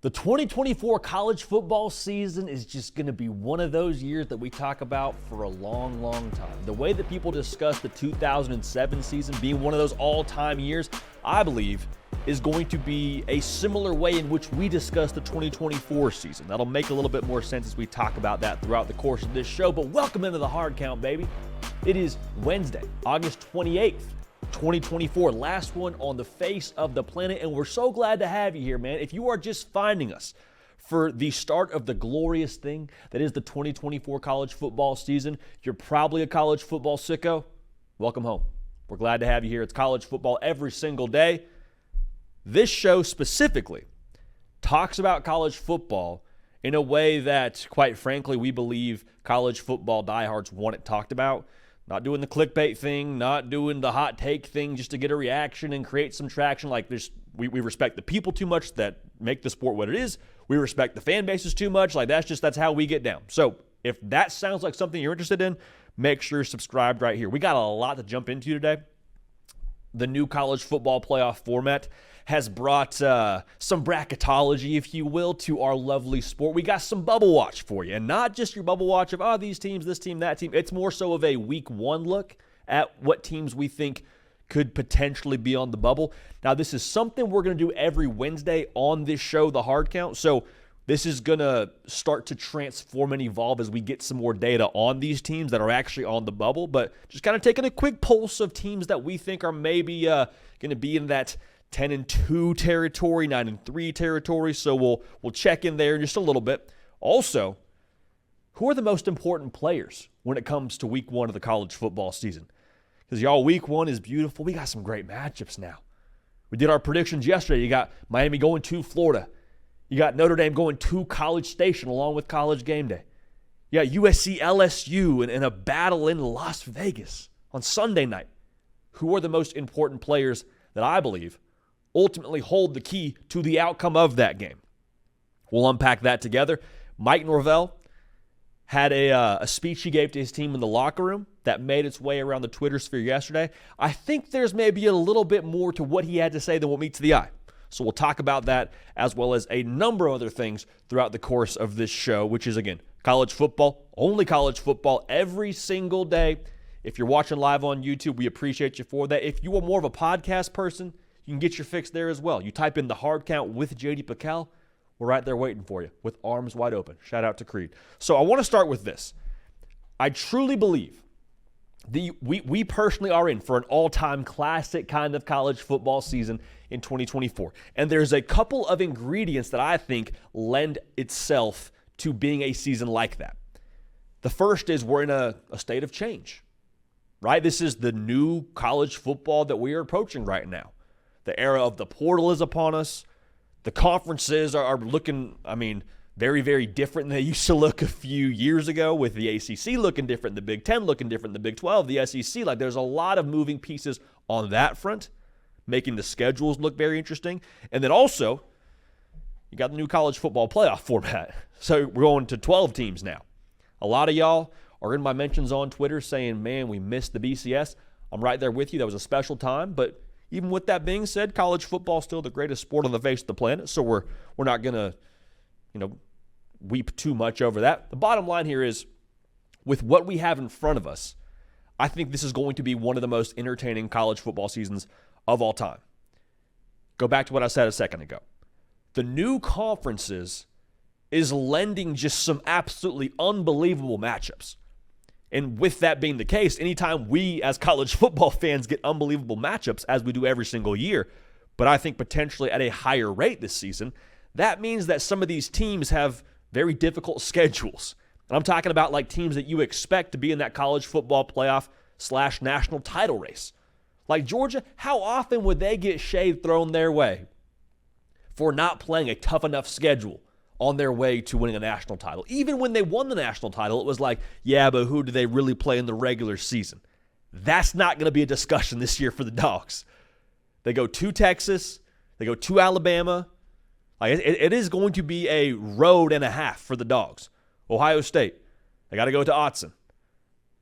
The 2024 college football season is just going to be one of those years that we talk about for a long, long time. The way that people discuss the 2007 season being one of those all-time years, I believe, is going to be a similar way in which we discuss the 2024 season. That'll make a little bit more sense as we talk about that throughout the course of this show. But welcome into the Hard Count, baby. It is Wednesday, August 28th. 2024, last one on the face of the planet, and we're so glad to have you here, man. If you are just finding us for the start of the glorious thing that is the 2024 college football season, you're probably a college football sicko. Welcome home. We're glad to have you here. It's college football every single day. This show specifically talks about college football in a way that, quite frankly, we believe college football diehards want it talked about. Not doing the clickbait thing, not doing the hot take thing just to get a reaction and create some traction. Like we respect the people too much that make the sport what it is. We respect the fan bases too much. Like that's how we get down. So if that sounds like something you're interested in, make sure you're subscribed right here. We got a lot to jump into today. The new college football playoff format has brought some bracketology, if you will, to our lovely sport. We got some bubble watch for you, and not just your bubble watch of, these teams, this team, that team. It's more so of a week one look at what teams we think could potentially be on the bubble. Now, this is something we're going to do every Wednesday on this show, The Hard Count. So this is going to start to transform and evolve as we get some more data on these teams that are actually on the bubble. But just kind of taking a quick pulse of teams that we think are maybe going to be in that 10-2 territory, 9-3 territory. So we'll check in there in just a little bit. Also, who are the most important players when it comes to week one of the college football season? Because y'all, week one is beautiful. We got some great matchups now. We did our predictions yesterday. You got Miami going to Florida. You got Notre Dame going to College Station along with College Game Day. You got USC, LSU in a battle in Las Vegas on Sunday night. Who are the most important players that I believe ultimately hold the key to the outcome of that game? We'll unpack that together. Mike Norvell had a speech he gave to his team in the locker room that made its way around the Twitter sphere yesterday. I think there's maybe a little bit more to what he had to say than what meets the eye. So we'll talk about that as well as a number of other things throughout the course of this show, which is, again, college football, only college football every single day. If you're watching live on YouTube, we appreciate you for that. If you are more of a podcast person, you can get your fix there as well. You type in The Hard Count with J.D. Pacal. We're right there waiting for you with arms wide open. Shout out to Creed. So I want to start with this. I truly believe we personally are in for an all-time classic kind of college football season in 2024. And there's a couple of ingredients that I think lend itself to being a season like that. The first is we're in a state of change, right? This is the new college football that we are approaching right now. The era of the portal is upon us. The conferences are looking, very, very different than they used to look a few years ago, with the ACC looking different, the Big Ten looking different, the Big 12, the SEC. Like, there's a lot of moving pieces on that front, making the schedules look very interesting. And then also, you got the new college football playoff format. So we're going to 12 teams now. A lot of y'all are in my mentions on Twitter saying, man, we missed the BCS. I'm right there with you. That was a special time. But even with that being said, college football is still the greatest sport on the face of the planet. So we're not going to, weep too much over that. The bottom line here is, with what we have in front of us, I think this is going to be one of the most entertaining college football seasons of all time. Go back to what I said a second ago. The new conferences is lending just some absolutely unbelievable matchups. And with that being the case, anytime we as college football fans get unbelievable matchups, as we do every single year, but I think potentially at a higher rate this season, that means that some of these teams have very difficult schedules. And I'm talking about like teams that you expect to be in that college football playoff / national title race. Like Georgia, how often would they get shade thrown their way for not playing a tough enough schedule on their way to winning a national title? Even when they won the national title, it was like, yeah, but who do they really play in the regular season? That's not going to be a discussion this year for the Dogs. They go to Texas. They go to Alabama. Like it is going to be a road and a half for the Dogs. Ohio State, they got to go to Autzen.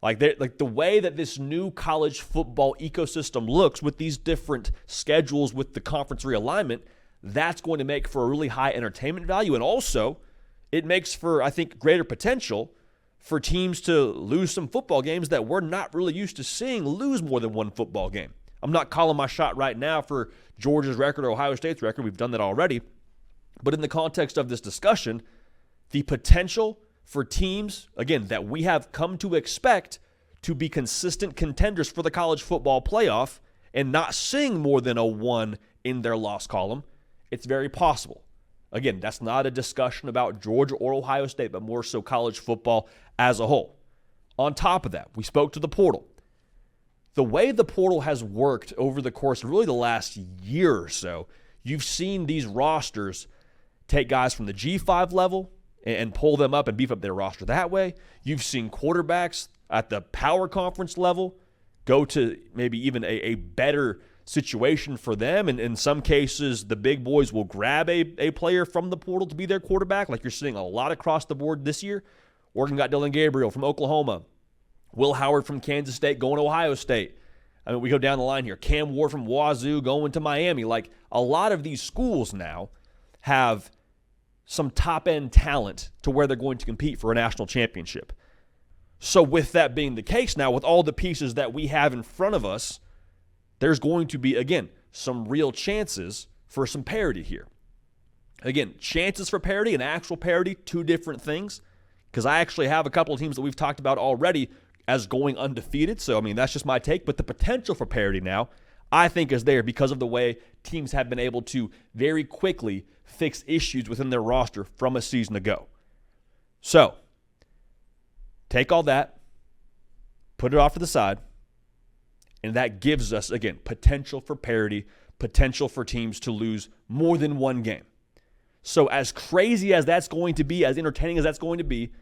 Like the way that this new college football ecosystem looks with these different schedules with the conference realignment, that's going to make for a really high entertainment value. And also, it makes for, I think, greater potential for teams to lose some football games that we're not really used to seeing lose more than one football game. I'm not calling my shot right now for Georgia's record or Ohio State's record. We've done that already. But in the context of this discussion, the potential for teams, again, that we have come to expect to be consistent contenders for the college football playoff and not seeing more than a 1 in their loss column, it's very possible. Again, that's not a discussion about Georgia or Ohio State, but more so college football as a whole. On top of that, we spoke to the portal. The way the portal has worked over the course of really the last year or so, you've seen these rosters take guys from the G5 level and pull them up and beef up their roster that way. You've seen quarterbacks at the power conference level go to maybe even a better situation for them. And in some cases, the big boys will grab a player from the portal to be their quarterback, like you're seeing a lot across the board this year. Oregon got Dylan Gabriel from Oklahoma. Will Howard from Kansas State going to Ohio State. I mean, we go down the line here. Cam Ward from Wazoo going to Miami. Like, a lot of these schools now have some top-end talent to where they're going to compete for a national championship. So with that being the case now, with all the pieces that we have in front of us, there's going to be, again, some real chances for some parity here. Again, chances for parity and actual parity, two different things, because I actually have a couple of teams that we've talked about already as going undefeated. So, I mean, that's just my take. But the potential for parity now, I think, is there because of the way teams have been able to very quickly fix issues within their roster from a season ago. So, take all that, put it off to the side, and that gives us, again, potential for parity, potential for teams to lose more than one game. So as crazy as that's going to be, as entertaining as that's going to be,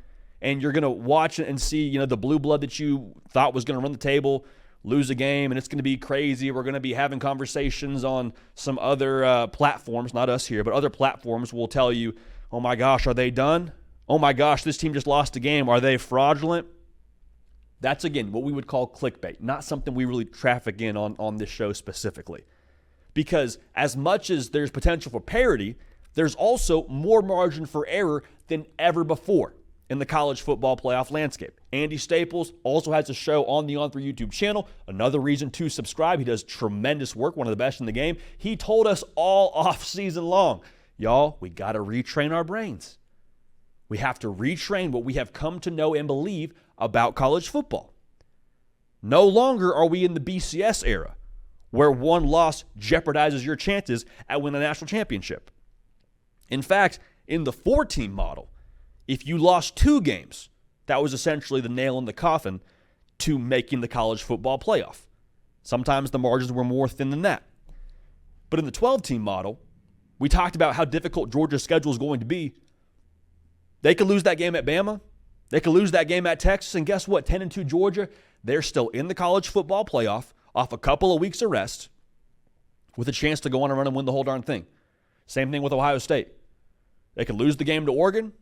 and you're going to watch and see, the blue blood that you thought was going to run the table lose a game, and it's going to be crazy. We're going to be having conversations on some other platforms, not us here, but other platforms will tell you, oh my gosh, are they done? Oh my gosh, this team just lost a game. Are they fraudulent? That's, again, what we would call clickbait, not something we really traffic in on this show specifically. Because as much as there's potential for parity, there's also more margin for error than ever before in the college football playoff landscape. Andy Staples also has a show on the On3 YouTube channel. Another reason to subscribe. He does tremendous work, one of the best in the game. He told us all off season long, y'all, we got to retrain our brains. We have to retrain what we have come to know and believe about college football. No longer are we in the BCS era where one loss jeopardizes your chances at winning a national championship. In fact, in the 4-team model, if you lost 2 games, that was essentially the nail in the coffin to making the college football playoff. Sometimes the margins were more thin than that. But in the 12-team model, we talked about how difficult Georgia's schedule is going to be. They could lose that game at Bama. They could lose that game at Texas. And guess what? 10-2 Georgia, they're still in the college football playoff off a couple of weeks of rest with a chance to go on a run and win the whole darn thing. Same thing with Ohio State. They could lose the game to Oregon.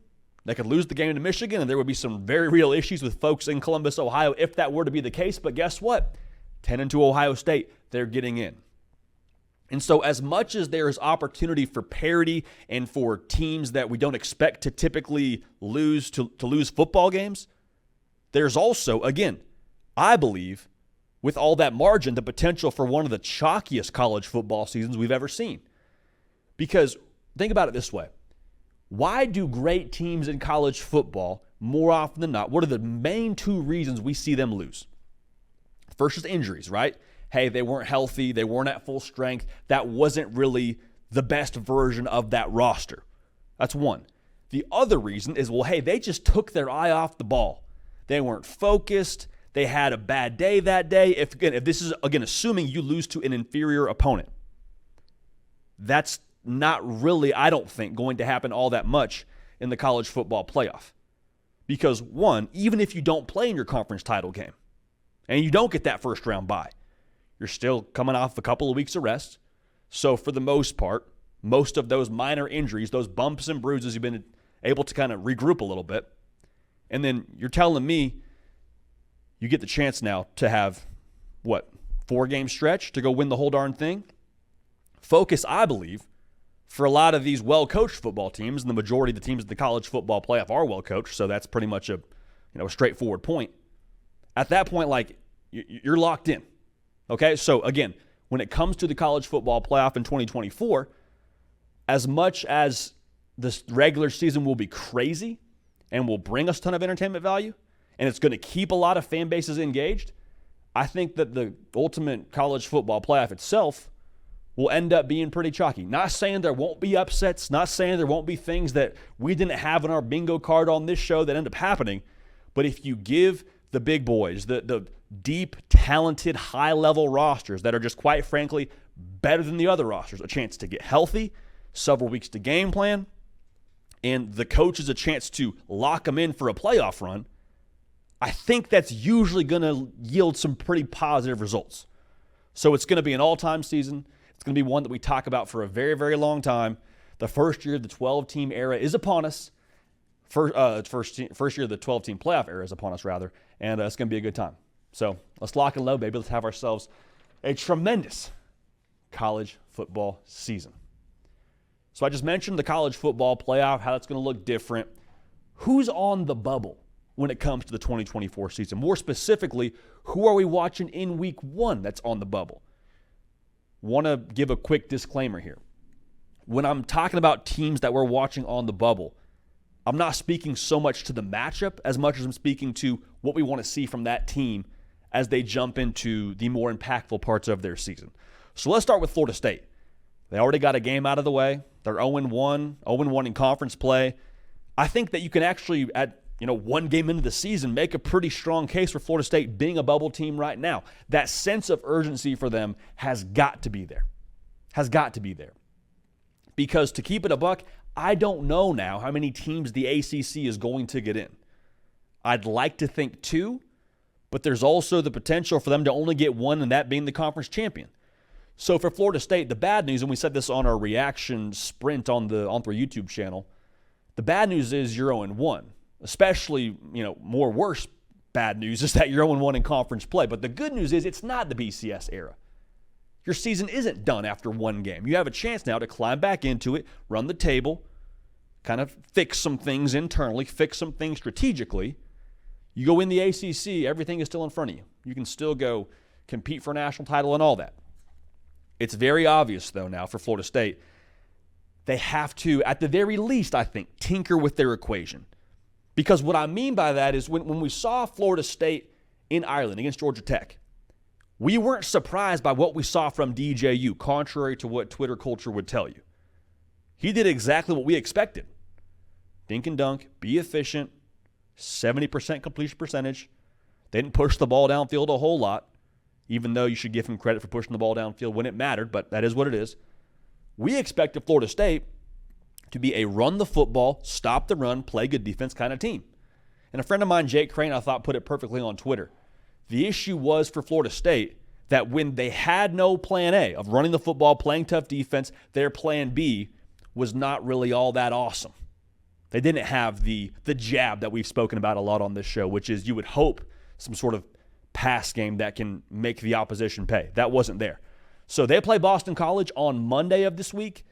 They could lose the game to Michigan, and there would be some very real issues with folks in Columbus, Ohio, if that were to be the case. But guess what? 10-2 Ohio State, they're getting in. And so as much as there is opportunity for parity and for teams that we don't expect to typically lose to lose football games, there's also, again, I believe, with all that margin, the potential for one of the chalkiest college football seasons we've ever seen. Because think about it this way. Why do great teams in college football, more often than not, what are the main 2 reasons we see them lose? First is injuries, right? Hey, they weren't healthy. They weren't at full strength. That wasn't really the best version of that roster. That's one. The other reason is, well, hey, they just took their eye off the ball. They weren't focused. They had a bad day that day. If this is, again, assuming you lose to an inferior opponent, that's not really, I don't think, going to happen all that much in the college football playoff. Because, one, even if you don't play in your conference title game and you don't get that first round bye, you're still coming off a couple of weeks of rest. So for the most part, most of those minor injuries, those bumps and bruises, you've been able to kind of regroup a little bit. And then you're telling me you get the chance now to have, 4-game stretch to go win the whole darn thing? Focus, I believe, for a lot of these well-coached football teams, and the majority of the teams in the college football playoff are well-coached, so that's pretty much a straightforward point. At that point, like, you're locked in. Okay, so again, when it comes to the college football playoff in 2024, as much as this regular season will be crazy and will bring us a ton of entertainment value, and it's going to keep a lot of fan bases engaged, I think that the ultimate college football playoff itself will end up being pretty chalky. Not saying there won't be upsets, not saying there won't be things that we didn't have on our bingo card on this show that end up happening, but if you give the big boys, the deep, talented, high-level rosters that are just, quite frankly, better than the other rosters, a chance to get healthy, several weeks to game plan, and the coaches a chance to lock them in for a playoff run, I think that's usually going to yield some pretty positive results. So it's going to be an all-time season. It's going to be one that we talk about for a very, very long time. The first year of the 12-team era is upon us. First year of the 12-team playoff era is upon us, rather, and it's going to be a good time. So let's lock and load, baby. Let's have ourselves a tremendous college football season. So I just mentioned the college football playoff, how it's going to look different. Who's on the bubble when it comes to the 2024 season? More specifically, who are we watching in week 1 that's on the bubble? Want to give a quick disclaimer here. When I'm talking about teams that we're watching on the bubble, I'm not speaking so much to the matchup as much as I'm speaking to what we want to see from that team as they jump into the more impactful parts of their season. So let's start with Florida State. They already got a game out of the way. They're 0-1 in conference play. I think that you can actually, at one game into the season, make a pretty strong case for Florida State being a bubble team right now. That sense of urgency for them has got to be there. Has got to be there. Because to keep it a buck, I don't know now how many teams the ACC is going to get in. I'd like to think 2, but there's also the potential for them to only get 1, and that being the conference champion. So for Florida State, the bad news, and we said this on our reaction sprint on the YouTube channel, the bad news is you're 0-1. Especially, more worse bad news is that you're 0-1 in conference play. But the good news is it's not the BCS era. Your season isn't done after 1 game. You have a chance now to climb back into it, run the table, kind of fix some things internally, fix some things strategically. You go in the ACC, everything is still in front of you. You can still go compete for a national title and all that. It's very obvious, though, now for Florida State, they have to, at the very least, I think, tinker with their equation. Because what I mean by that is when we saw Florida State in Ireland against Georgia Tech, we weren't surprised by what we saw from DJU, contrary to what Twitter culture would tell you. He did exactly what we expected. Dink and dunk, be efficient, 70% completion percentage. They didn't push the ball downfield a whole lot, even though you should give him credit for pushing the ball downfield when it mattered, but that is what it is. We expected Florida State to be a run the football, stop the run, play good defense kind of team. And a friend of mine, Jake Crane, I thought put it perfectly on Twitter. The issue was for Florida State that when they had no plan A of running the football, playing tough defense, their plan B was not really all that awesome. They didn't have the jab that we've spoken about a lot on this show, which is you would hope some sort of pass game that can make the opposition pay. That wasn't there. So they play Boston College on Monday of this week.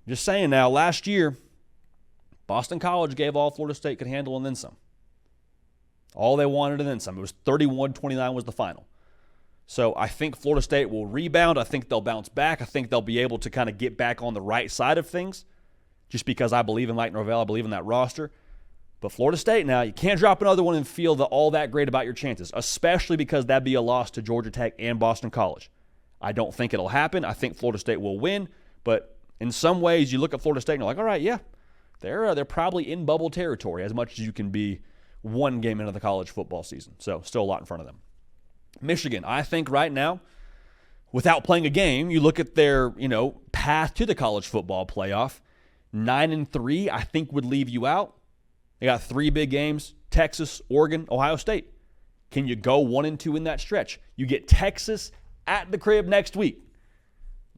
Just saying now, last year, Boston College gave all Florida State could handle and then some. All they wanted and then some. It was 31-29 was the final. So I think Florida State will rebound. I think they'll bounce back. I think they'll be able to kind of get back on the right side of things just because I believe in Mike Norvell. I believe in that roster. But Florida State now, you can't drop another one and feel all that great about your chances, especially because that'd be a loss to Georgia Tech and Boston College. I don't think it'll happen. I think Florida State will win, but in some ways you look at Florida State and you're like, all right, yeah, they're probably in bubble territory as much as you can be 1 game into the college football season. So still a lot in front of them. Michigan, I think right now, without playing a game, you look at their, path to the college football playoff. 9-3, I think would leave you out. They got 3 big games: Texas, Oregon, Ohio State. Can you go 1-2 in that stretch? You get Texas at the crib next week.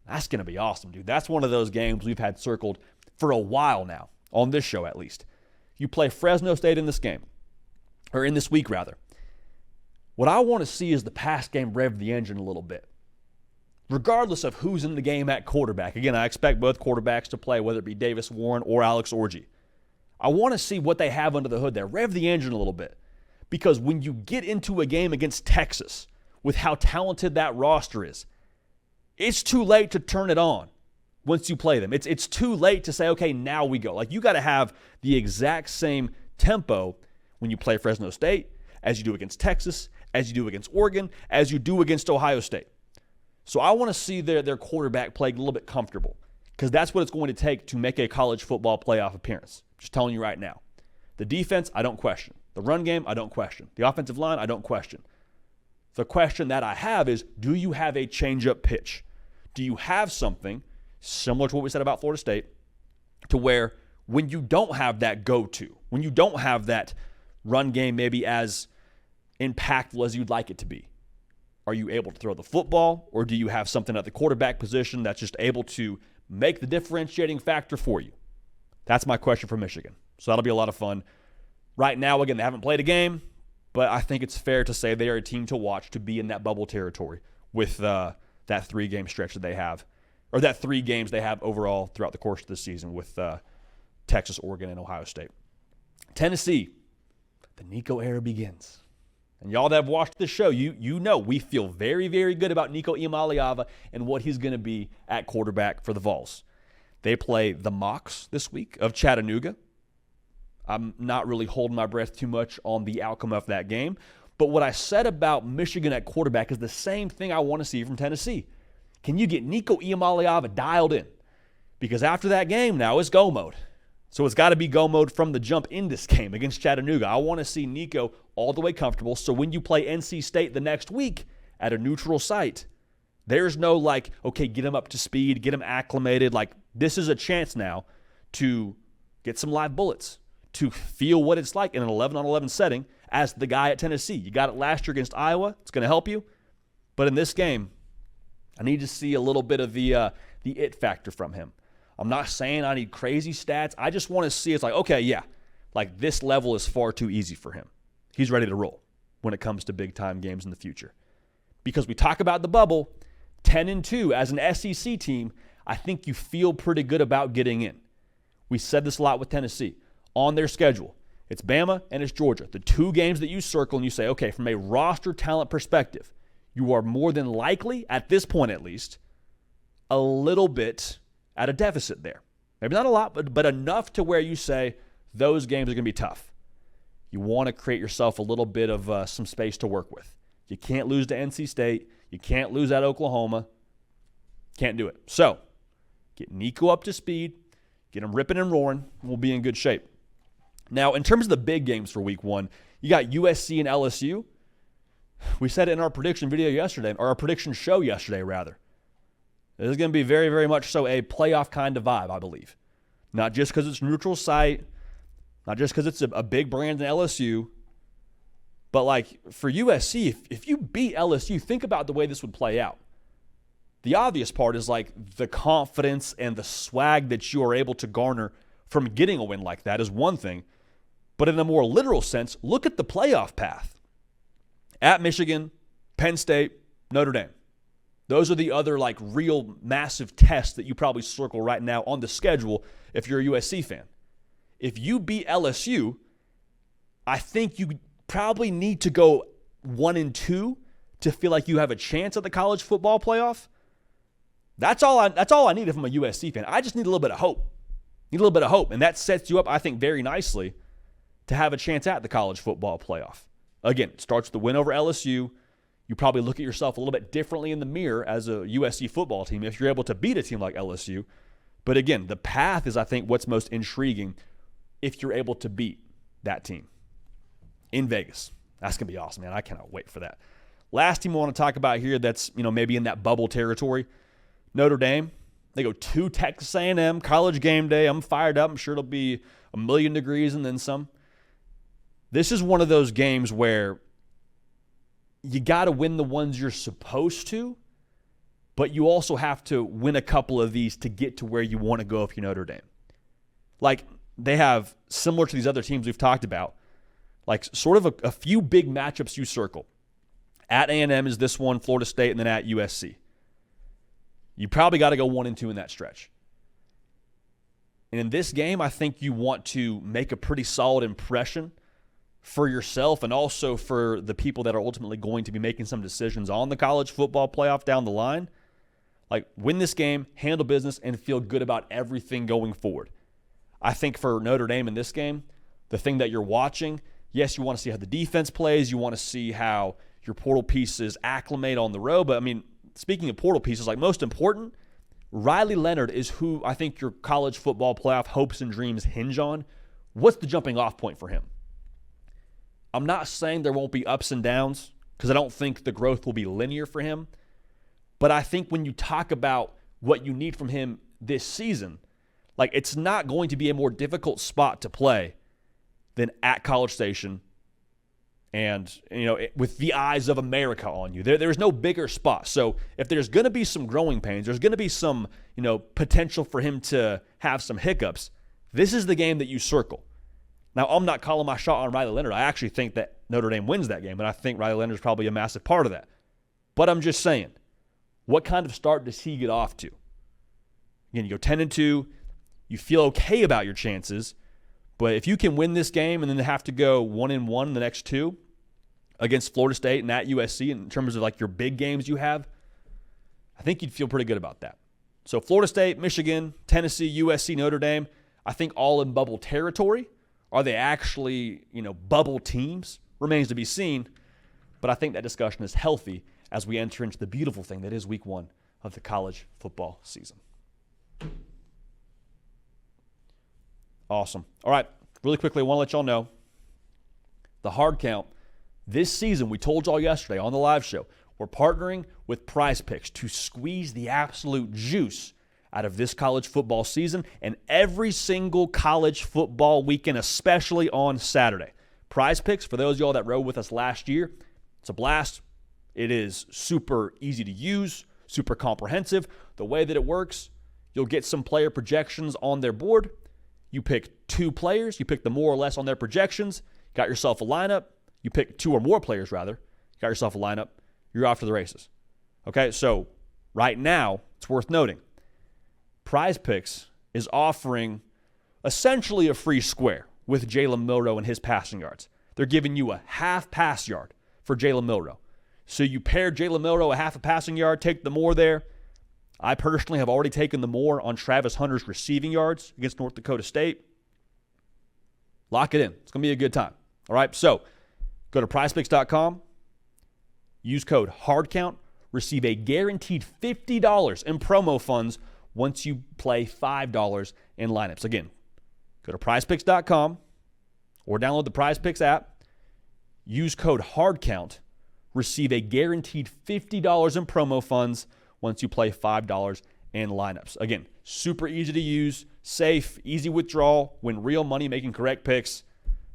That's going to be awesome, dude. That's one of those games we've had circled for a while now, on this show at least. You play Fresno State in this game, or in this week rather. What I want to see is the pass game rev the engine a little bit. regardless of who's in the game at quarterback. Again, I expect both quarterbacks to play, whether it be Davis Warren or Alex Orji. I want to see what they have under the hood there. Rev the engine a little bit. Because when you get into a game against Texas, with how talented that roster is, it's too late to turn it on once you play them. It's too late to say, okay, now we go. Like, you got to have the exact same tempo when you play Fresno State as you do against Texas, as you do against Oregon, as you do against Ohio State. So I want to see their quarterback play a little bit comfortable, because that's what it's going to take to make a college football playoff appearance. Just telling you right now. The defense, I don't question. The run game, I don't question. The offensive line, I don't question. The question that I have is, do you have a change-up pitch? Do you have something similar to what we said about Florida State, to where when you don't have that go-to, when you don't have that run game maybe as impactful as you'd like it to be, are you able to throw the football, or do you have something at the quarterback position that's just able to make the differentiating factor for you? That's my question for Michigan. So that'll be a lot of fun. Right now, again, they haven't played a game, but I think it's fair to say they are a team to watch, to be in that bubble territory with that 3-game stretch that they have, or that 3 games they have overall throughout the course of the season with Texas, Oregon, and Ohio State. Tennessee, the Nico era begins. And y'all that have watched this show, you know we feel very, very good about Nico Iamaleava and what he's going to be at quarterback for the Vols. They play the Mocs this week of Chattanooga. I'm not really holding my breath too much on the outcome of that game. But what I said about Michigan at quarterback is the same thing I want to see from Tennessee. Can you get Nico Iamaleava dialed in? Because after that game now, it's go mode. So it's got to be go mode from the jump in this game against Chattanooga. I want to see Nico all the way comfortable, so when you play NC State the next week at a neutral site, there's no like, okay, get him up to speed, get him acclimated. Like, this is a chance now to get some live bullets, to feel what it's like in an 11-on-11 setting as the guy at Tennessee. You got it last year against Iowa. It's going to help you. But in this game, I need to see a little bit of the it factor from him. I'm not saying I need crazy stats. I just want to see it's like, okay, yeah, like this level is far too easy for him. He's ready to roll when it comes to big-time games in the future. Because we talk about the bubble, 10-2 as an SEC team, I think you feel pretty good about getting in. We said this a lot with Tennessee. On their schedule, it's Bama and it's Georgia. The 2 games that you circle and you say, okay, from a roster talent perspective, you are more than likely, at this point at least, a little bit at a deficit there. Maybe not a lot, but enough to where you say those games are going to be tough. You want to create yourself a little bit of some space to work with. You can't lose to NC State. You can't lose at Oklahoma. Can't do it. So, get Nico up to speed, get him ripping and roaring, and we'll be in good shape. Now, in terms of the big games for week 1, you got USC and LSU. We said it in our prediction video yesterday, or our prediction show yesterday, rather. This is going to be very, very much so a playoff kind of vibe, I believe. Not just because it's neutral site, not just because it's a big brand in LSU, but like for USC, if you beat LSU, think about the way this would play out. The obvious part is like the confidence and the swag that you are able to garner from getting a win like that is one thing. But in a more literal sense, look at the playoff path. At Michigan, Penn State, Notre Dame. Those are the other like real massive tests that you probably circle right now on the schedule if you're a USC fan. If you beat LSU, I think you probably need to go 1-2 to feel like you have a chance at the college football playoff. That's all I need from a USC fan. I just need a little bit of hope. And that sets you up, I think, very nicely to have a chance at the college football playoff. Again, it starts with the win over LSU. You probably look at yourself a little bit differently in the mirror as a USC football team if you're able to beat a team like LSU. But again, the path is, I think, what's most intriguing if you're able to beat that team in Vegas. That's going to be awesome, man. I cannot wait for that. Last team I want to talk about here that's, maybe in that bubble territory, Notre Dame. They go to Texas A&M, college game day. I'm fired up. I'm sure it'll be 1,000,000 degrees and then some. This is one of those games where you got to win the ones you're supposed to, but you also have to win a couple of these to get to where you want to go if you're Notre Dame. Like, they have, similar to these other teams we've talked about, like sort of a few big matchups you circle. At A&M is this one, Florida State, and then at USC. You probably got to go 1-2 in that stretch. And in this game, I think you want to make a pretty solid impression for yourself and also for the people that are ultimately going to be making some decisions on the college football playoff down the line. Like, win this game, handle business, and feel good about everything going forward. I think for Notre Dame in this game, the thing that you're watching, yes, you want to see how the defense plays. You want to see how your portal pieces acclimate on the road. But, I mean, speaking of portal pieces, like, most important, Riley Leonard is who I think your college football playoff hopes and dreams hinge on. What's the jumping off point for him? I'm not saying there won't be ups and downs because I don't think the growth will be linear for him. But I think when you talk about what you need from him this season, like, it's not going to be a more difficult spot to play than at College Station and, with the eyes of America on you. There's no bigger spot. So if there's going to be some growing pains, there's going to be some, potential for him to have some hiccups, this is the game that you circle. Now, I'm not calling my shot on Riley Leonard. I actually think that Notre Dame wins that game, and I think Riley Leonard is probably a massive part of that. But I'm just saying, what kind of start does he get off to? Again, you go 10-2, you feel okay about your chances, but if you can win this game and then have to go 1-1 the next two against Florida State and at USC in terms of like your big games you have, I think you'd feel pretty good about that. So Florida State, Michigan, Tennessee, USC, Notre Dame, I think all in bubble territory. Are they actually, bubble teams? Remains to be seen, but I think that discussion is healthy as we enter into the beautiful thing that is week 1 of the college football season. Awesome. All right, really quickly, I want to let y'all know the hard count this season. We told y'all yesterday on the live show, we're partnering with Prize Picks to squeeze the absolute juice out of this college football season and every single college football weekend, especially on Saturday. Prize Picks, for those of y'all that rode with us last year, it's a blast. It is super easy to use, super comprehensive. The way that it works, you'll get some player projections on their board. You pick 2 players. You pick the more or less on their projections. Got yourself a lineup. You pick 2 or more players, rather. Got yourself a lineup. You're off to the races. Okay, so right now, it's worth noting, Prize Picks is offering essentially a free square with Jalen Milroe and his passing yards. They're giving you a half pass yard for Jalen Milroe. So you pair Jalen Milroe a half a passing yard, take the more there. I personally have already taken the more on Travis Hunter's receiving yards against North Dakota State. Lock it in. It's going to be a good time. All right, so go to prizepicks.com. Use code HARDCOUNT. Receive a guaranteed $50 in promo funds once you play $5 in lineups. Again, go to prizepicks.com or download the Prize Picks app. Use code HARDCOUNT. Receive a guaranteed $50 in promo funds once you play $5 in lineups. Again, super easy to use, safe, easy withdrawal, win real money making correct picks.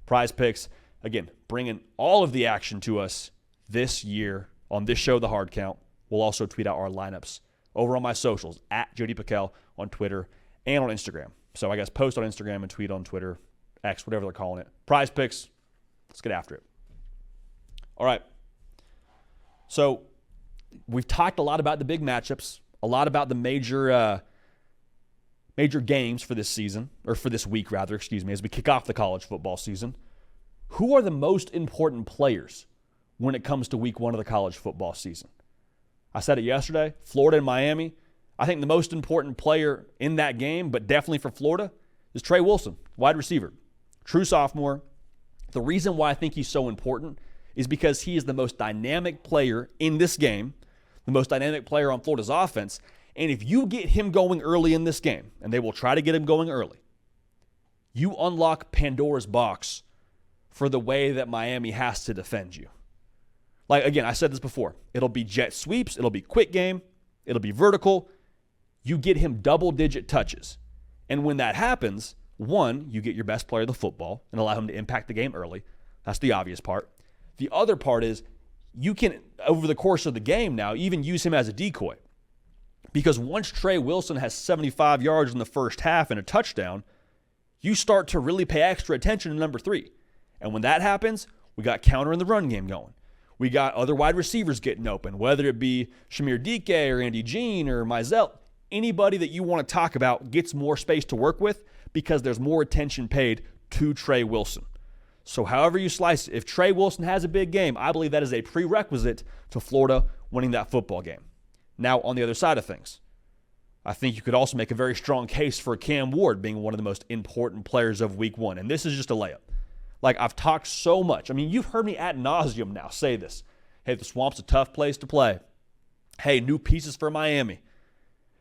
Prize Picks, again, bringing all of the action to us this year on this show, The Hard Count. We'll also tweet out our lineups over on my socials, at Jody Piquel on Twitter and on Instagram. So I guess post on Instagram and tweet on Twitter, X, whatever they're calling it. Prize Picks, let's get after it. All right. So we've talked a lot about the big matchups, a lot about the major games for this season, or for this week rather, as we kick off the college football season. Who are the most important players when it comes to week 1 of the college football season? I said it yesterday, Florida and Miami. I think the most important player in that game, but definitely for Florida, is Trey Wilson, wide receiver. True sophomore. The reason why I think he's so important is because he is the most dynamic player in this game, the most dynamic player on Florida's offense. And if you get him going early in this game, and they will try to get him going early, you unlock Pandora's box for the way that Miami has to defend you. Like, again, I said this before. It'll be jet sweeps. It'll be quick game. It'll be vertical. You get him double-digit touches. And when that happens, 1, you get your best player of the football and allow him to impact the game early. That's the obvious part. The other part is you can, over the course of the game now, even use him as a decoy. Because once Trey Wilson has 75 yards in the first half and a touchdown, you start to really pay extra attention to number 3. And when that happens, we got counter in the run game going. We got other wide receivers getting open, whether it be Shamir Dike or Andy Jean or Mizell. Anybody that you want to talk about gets more space to work with because there's more attention paid to Trey Wilson. So however you slice it, if Trey Wilson has a big game, I believe that is a prerequisite to Florida winning that football game. Now, on the other side of things, I think you could also make a very strong case for Cam Ward being one of the most important players of week one. And this is just a layup. Like, I've talked so much. I mean, you've heard me ad nauseum now say this. Hey, the Swamp's a tough place to play. Hey, new pieces for Miami.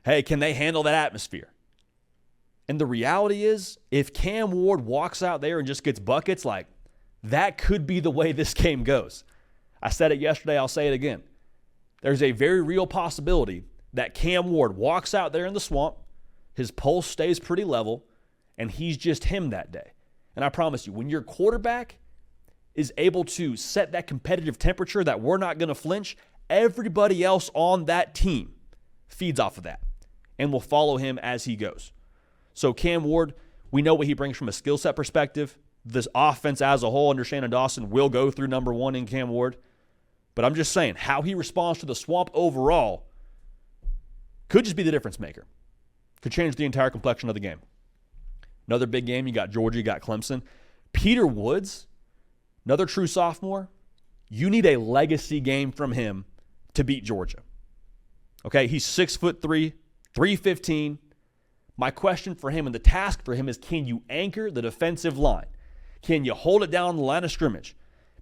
Hey, can they handle that atmosphere? And the reality is, if Cam Ward walks out there and just gets buckets, like, that could be the way this game goes. I said it yesterday, I'll say it again. There's a very real possibility that Cam Ward walks out there in the Swamp, his pulse stays pretty level, and he's just him that day. And I promise you, when your quarterback is able to set that competitive temperature that we're not going to flinch, everybody else on that team feeds off of that and will follow him as he goes. So Cam Ward, we know what he brings from a skill set perspective. This offense as a whole under Shannon Dawson will go through number one in Cam Ward. But I'm just saying, how he responds to the Swamp overall could just be the difference maker. Could change the entire complexion of the game. Another big game, you got Georgia, you got Clemson. Peter Woods, another true sophomore, you need a legacy game from him to beat Georgia. Okay, he's 6'3", 315. My question for him and the task for him is, can you anchor the defensive line? Can you hold it down on the line of scrimmage?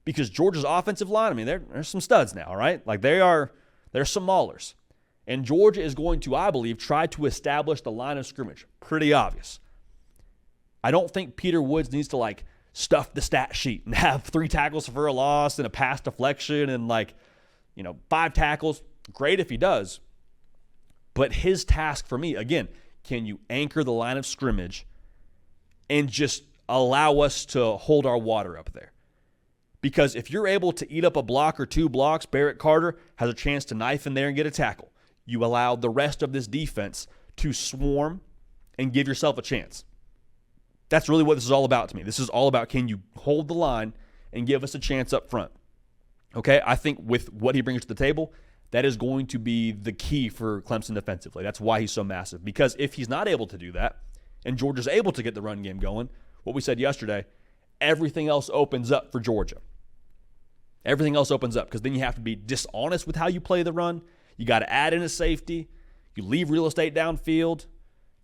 Because Georgia's offensive line, I mean, they're some studs now, right? Like they're some maulers. And Georgia is going to, I believe, try to establish the line of scrimmage. Pretty obvious. I don't think Peter Woods needs to, like, stuff the stat sheet and have 3 tackles for a loss and a pass deflection and, 5 tackles. Great if he does. But his task for me, again, can you anchor the line of scrimmage and just allow us to hold our water up there? Because if you're able to eat up a block or 2 blocks, Barrett Carter has a chance to knife in there and get a tackle. You allow the rest of this defense to swarm and give yourself a chance. That's really what this is all about to me. This is all about, can you hold the line and give us a chance up front? Okay, I think with what he brings to the table, that is going to be the key for Clemson defensively. That's why he's so massive. Because if he's not able to do that, and Georgia's able to get the run game going, what we said yesterday, everything else opens up for Georgia. Everything else opens up, because then you have to be dishonest with how you play the run. You got to add in a safety. You leave real estate downfield.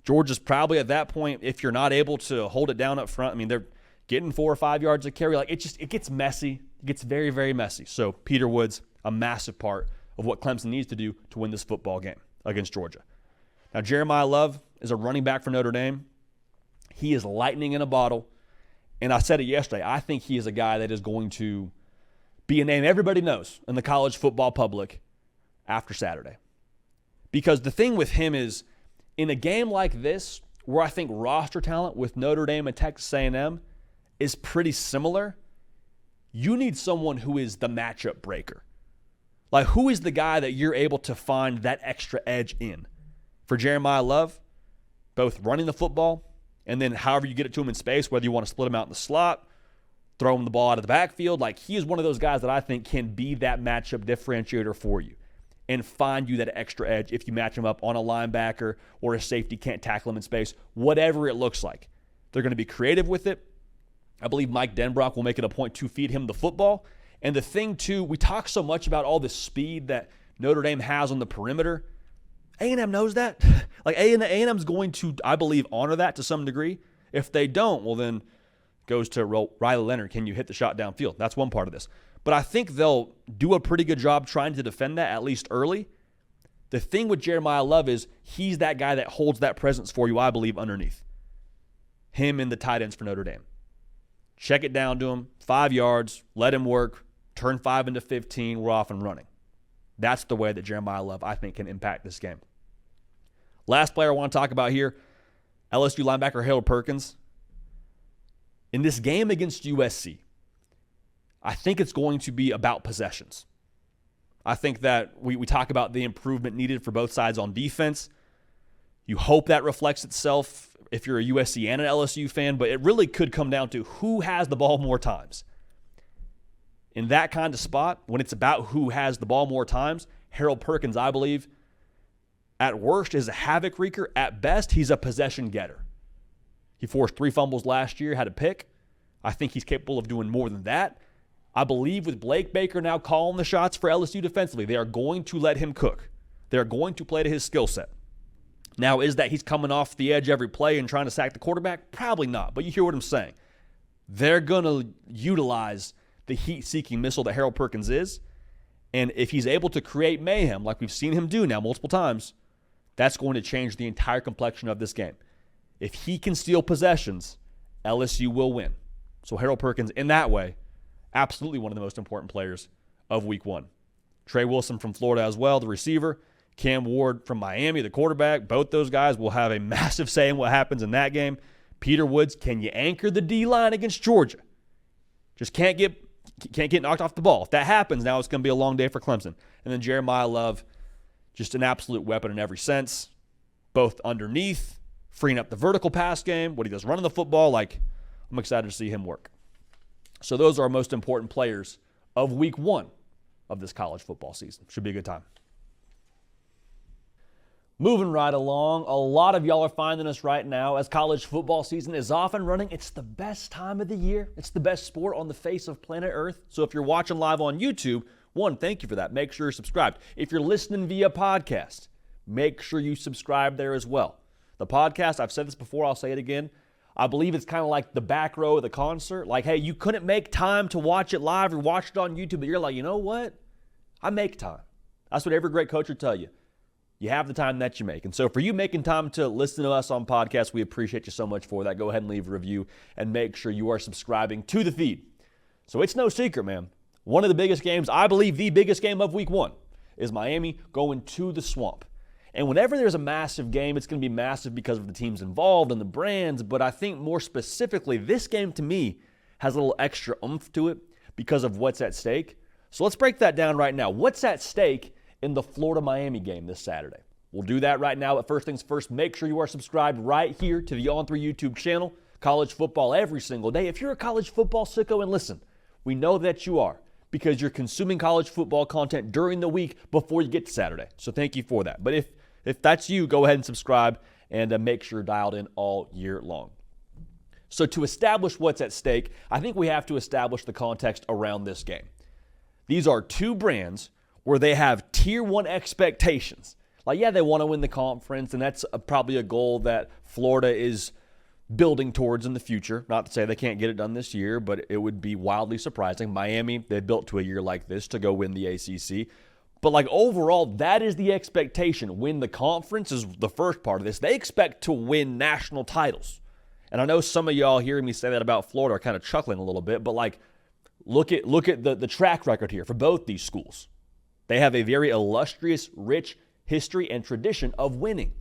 Georgia's probably at that point, if you're not able to hold it down up front, I mean, they're getting 4 or 5 yards of carry. Like, it gets messy. It gets very, very messy. So Peter Woods, a massive part of what Clemson needs to do to win this football game against Georgia. Now, Jeremiah Love is a running back for Notre Dame. He is lightning in a bottle. And I said it yesterday, I think he is a guy that is going to be a name everybody knows in the college football public after Saturday. Because the thing with him is, in a game like this, where I think roster talent with Notre Dame and Texas A&M is pretty similar, you need someone who is the matchup breaker. Like, who is the guy that you're able to find that extra edge in? For Jeremiah Love, both running the football and then however you get it to him in space, whether you want to split him out in the slot, throw him the ball out of the backfield, like, he is one of those guys that I think can be that matchup differentiator for you and find you that extra edge if you match him up on a linebacker or a safety can't tackle him in space, whatever it looks like. They're going to be creative with it. I believe Mike Denbrock will make it a point to feed him the football. And the thing, too, we talk so much about all the speed that Notre Dame has on the perimeter. A&M knows that. Like, A&M's going to, I believe, honor that to some degree. If they don't, well, then goes to Riley Leonard. Can you hit the shot downfield? That's one part of this. But I think they'll do a pretty good job trying to defend that, at least early. The thing with Jeremiah Love is he's that guy that holds that presence for you, I believe, underneath. Him and the tight ends for Notre Dame. Check it down to him, 5 yards, let him work, turn 5 into 15, we're off and running. That's the way that Jeremiah Love, I think, can impact this game. Last player I want to talk about here, LSU linebacker Harold Perkins. In this game against USC, I think it's going to be about possessions. I think that we talk about the improvement needed for both sides on defense. You hope that reflects itself if you're a USC and an LSU fan, but it really could come down to who has the ball more times. in that kind of spot, when it's about who has the ball more times, Harold Perkins, I believe, at worst is a havoc wreaker. At best, he's a possession getter. He forced 3 fumbles last year, had a pick. I think he's capable of doing more than that. I believe with Blake Baker now calling the shots for LSU defensively, they are going to let him cook. They're going to play to his skill set. Now, is that he's coming off the edge every play and trying to sack the quarterback? Probably not, but you hear what I'm saying. They're going to utilize the heat-seeking missile that Harold Perkins is, and if he's able to create mayhem like we've seen him do now multiple times, that's going to change the entire complexion of this game. If he can steal possessions, LSU will win. So Harold Perkins, in that way, absolutely one of the most important players of Week 1. Trey Wilson from Florida as well, the receiver. Cam Ward from Miami, the quarterback. Both those guys will have a massive say in what happens in that game. Peter Woods, can you anchor the D-line against Georgia? Just can't get knocked off the ball. If that happens, now it's going to be a long day for Clemson. And then Jeremiah Love, just an absolute weapon in every sense, both underneath, freeing up the vertical pass game, what he does running the football. Like, I'm excited to see him work. So those are our most important players of Week 1 of this college football season. Should be a good time. Moving right along, a lot of y'all are finding us right now as college football season is off and running. It's the best time of the year. It's the best sport on the face of planet Earth. So if you're watching live on YouTube, one, thank you for that. Make sure you're subscribed. If you're listening via podcast, make sure you subscribe there as well. The podcast, I've said this before, I'll say it again. I believe it's kind of like the back row of the concert. Like, hey, you couldn't make time to watch it live or watch it on YouTube, but you're like, you know what? I make time. That's what every great coach will tell you. You have the time that you make. And so for you making time to listen to us on podcasts, we appreciate you so much for that. Go ahead and leave a review and make sure you are subscribing to the feed. So it's no secret, man. One of the biggest games, I believe the biggest game of Week 1, is Miami going to the Swamp. And whenever there's a massive game, it's going to be massive because of the teams involved and the brands. But I think more specifically, this game to me has a little extra oomph to it because of what's at stake. So let's break that down right now. What's at stake in the Florida-Miami game this Saturday? We'll do that right now. But first things first, make sure you are subscribed right here to the On3 YouTube channel. College football every single day. If you're a college football sicko, and listen, we know that you are because you're consuming college football content during the week before you get to Saturday. So thank you for that. But if that's you, go ahead and subscribe and make sure you're dialed in all year long. So to establish what's at stake, I think we have to establish the context around this game. These are two brands where they have tier 1 expectations. Like, yeah, they want to win the conference, and that's probably a goal that Florida is building towards in the future. Not to say they can't get it done this year, but it would be wildly surprising. Miami, they built to a year like this to go win the ACC. But like overall, that is the expectation. Win the conference is the first part of this. They expect to win national titles. And I know some of y'all hearing me say that about Florida are kind of chuckling a little bit, but like look at the track record here for both these schools. They have a very illustrious, rich history and tradition of winning.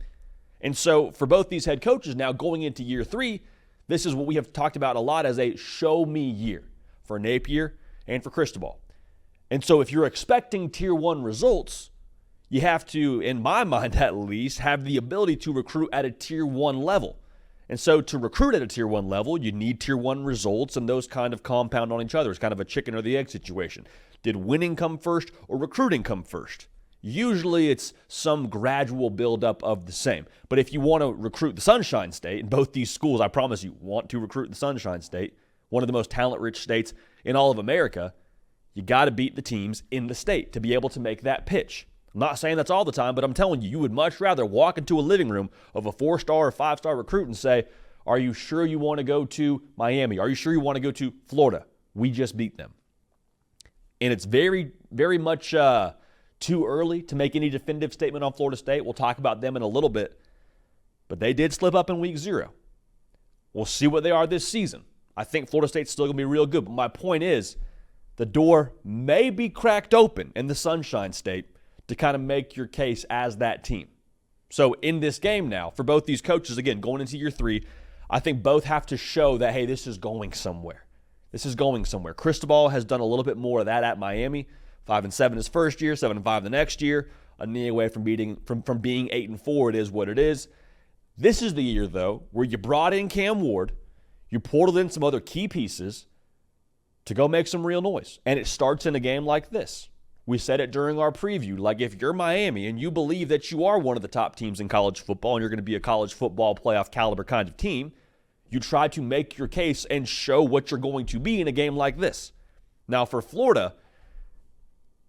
And so for both these head coaches now going into year 3, this is what we have talked about a lot as a show me year for Napier and for Cristobal. And so if you're expecting tier 1 results, you have to, in my mind at least, have the ability to recruit at a tier 1 level. And so to recruit at a tier 1 level, you need tier 1 results, and those kind of compound on each other. It's kind of a chicken or the egg situation. Did winning come first or recruiting come first? Usually it's some gradual buildup of the same. But if you want to recruit the Sunshine State, and both these schools, I promise you, want to recruit the Sunshine State, one of the most talent-rich states in all of America, you got to beat the teams in the state to be able to make that pitch. I'm not saying that's all the time, but I'm telling you, you would much rather walk into a living room of a 4-star or 5-star recruit and say, are you sure you want to go to Miami? Are you sure you want to go to Florida? We just beat them. And it's very, very much too early to make any definitive statement on Florida State. We'll talk about them in a little bit. But they did slip up in week 0. We'll see what they are this season. I think Florida State's still going to be real good. But my point is, the door may be cracked open in the Sunshine State to kind of make your case as that team. So in this game now, for both these coaches, again, going into year 3, I think both have to show that, hey, this is going somewhere. This is going somewhere. Cristobal has done a little bit more of that at Miami. 5-7 his first year, 7-5 the next year. A knee away from being 8-4. It is what it is. This is the year, though, where you brought in Cam Ward, you portaled in some other key pieces, to go make some real noise. And it starts in a game like this. We said it during our preview. Like, if you're Miami and you believe that you are one of the top teams in college football and you're going to be a college football playoff caliber kind of team, you try to make your case and show what you're going to be in a game like this. Now, for Florida,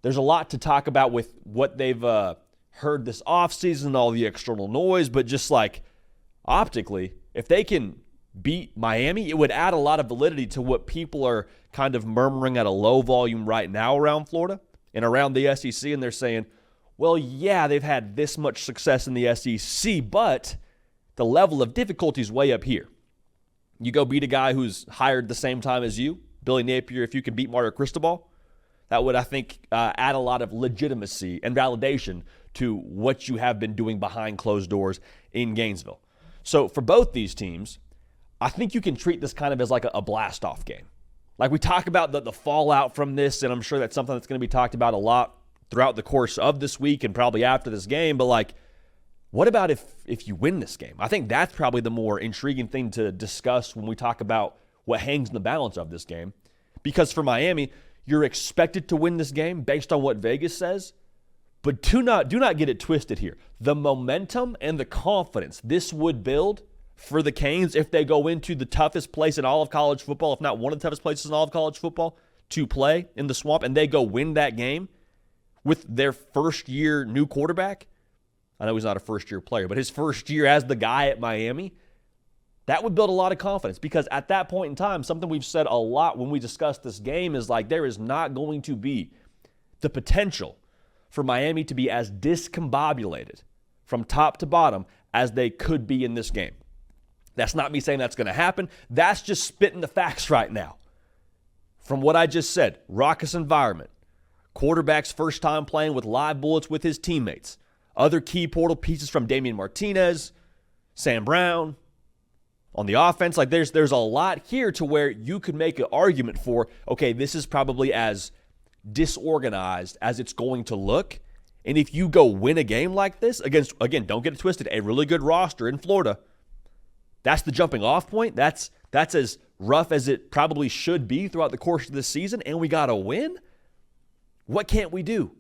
there's a lot to talk about with what they've heard this offseason, all the external noise, but just like optically, if they can beat Miami, it would add a lot of validity to what people are kind of murmuring at a low volume right now around Florida and around the SEC, and they're saying, well, yeah, they've had this much success in the SEC, but the level of difficulty is way up here. You go beat a guy who's hired the same time as you, Billy Napier, if you can beat Mario Cristobal, that would, I think, add a lot of legitimacy and validation to what you have been doing behind closed doors in Gainesville. So for both these teams, I think you can treat this kind of as like a blast-off game. Like, we talk about the fallout from this, and I'm sure that's something that's going to be talked about a lot throughout the course of this week and probably after this game. But, like, what about if you win this game? I think that's probably the more intriguing thing to discuss when we talk about what hangs in the balance of this game. Because for Miami, you're expected to win this game based on what Vegas says. But do not get it twisted here. The momentum and the confidence this would build for the Canes if they go into the toughest place in all of college football, if not one of the toughest places in all of college football, to play in the Swamp, and they go win that game with their first-year new quarterback. I know he's not a first-year player, but his first year as the guy at Miami, that would build a lot of confidence, because at that point in time, something we've said a lot when we discuss this game is like, there is not going to be the potential for Miami to be as discombobulated from top to bottom as they could be in this game. That's not me saying that's going to happen. That's just spitting the facts right now. From what I just said, raucous environment, quarterback's first time playing with live bullets with his teammates, other key portal pieces from Damian Martinez, Sam Brown. On the offense, like there's a lot here to where you could make an argument for, okay, this is probably as disorganized as it's going to look. And if you go win a game like this against, again, don't get it twisted, a really good roster in Florida, that's the jumping off point. That's as rough as it probably should be throughout the course of this season, and we got to win? What can't we do?